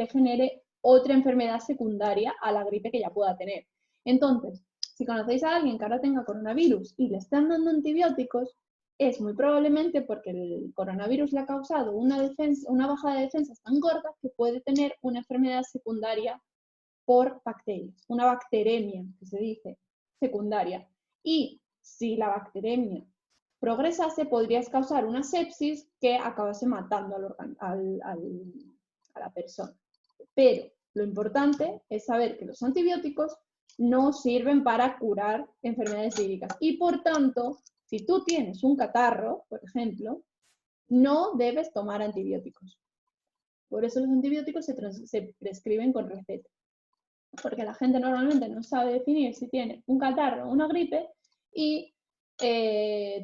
genere otra enfermedad secundaria a la gripe que ya pueda tener. Entonces, si conocéis a alguien que ahora tenga coronavirus y le están dando antibióticos, es muy probablemente porque el coronavirus le ha causado una baja de defensas tan gorda que puede tener una enfermedad secundaria por bacterias, una bacteremia, que se dice, secundaria. Y si la bacteremia progresase, podrías causar una sepsis que acabase matando a la persona. Pero lo importante es saber que los antibióticos no sirven para curar enfermedades víricas. Y por tanto, si tú tienes un catarro, por ejemplo, no debes tomar antibióticos. Por eso los antibióticos se prescriben con receta. Porque la gente normalmente no sabe definir si tiene un catarro o una gripe y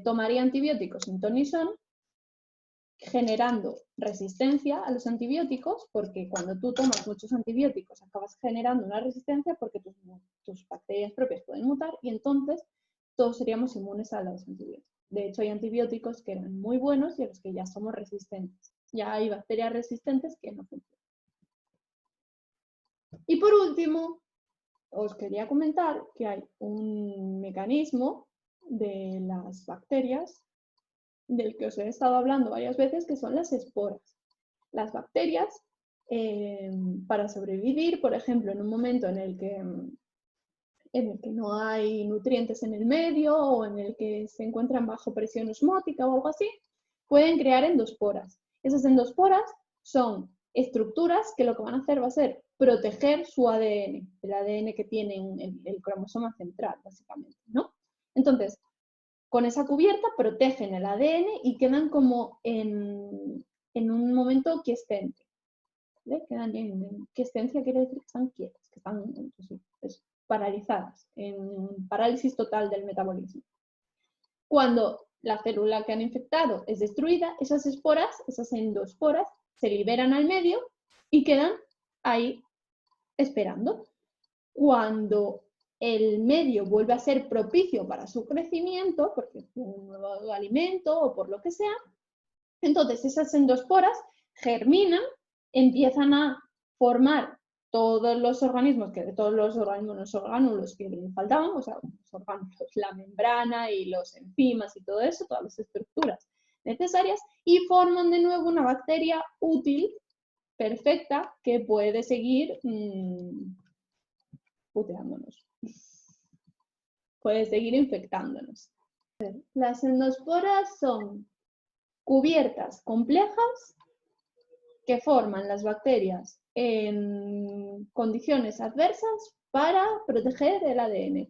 tomaría antibióticos sin ton ni son, generando resistencia a los antibióticos, porque cuando tú tomas muchos antibióticos acabas generando una resistencia porque tus bacterias propias pueden mutar y entonces todos seríamos inmunes a los antibióticos. De hecho, hay antibióticos que eran muy buenos y a los que ya somos resistentes. Ya hay bacterias resistentes que no funcionan. Y por último, os quería comentar que hay un mecanismo de las bacterias del que os he estado hablando varias veces, que son las esporas. Las bacterias, para sobrevivir, por ejemplo, en un momento en el que no hay nutrientes en el medio o en el que se encuentran bajo presión osmótica o algo así, pueden crear endosporas. Esas endosporas son estructuras que lo que van a hacer va a ser proteger su ADN, el ADN que tiene el cromosoma central, básicamente, ¿no? Entonces, con esa cubierta protegen el ADN y quedan como en un momento quiescente. ¿Vale? Quedan en quiescencia, quiere decir que están quietas, que están pues, paralizadas, en parálisis total del metabolismo. Cuando la célula que han infectado es destruida, esas esporas, esas endosporas, se liberan al medio y quedan ahí esperando. Cuando el medio vuelve a ser propicio para su crecimiento, porque es un nuevo alimento o por lo que sea, entonces esas endosporas germinan, empiezan a formar todos los orgánulos que le faltaban, o sea, los orgánulos, la membrana y los enzimas y todo eso, todas las estructuras necesarias, y forman de nuevo una bacteria útil, perfecta, que puede seguir puteándonos, puede seguir infectándonos. Las endosporas son cubiertas complejas que forman las bacterias en condiciones adversas para proteger el ADN.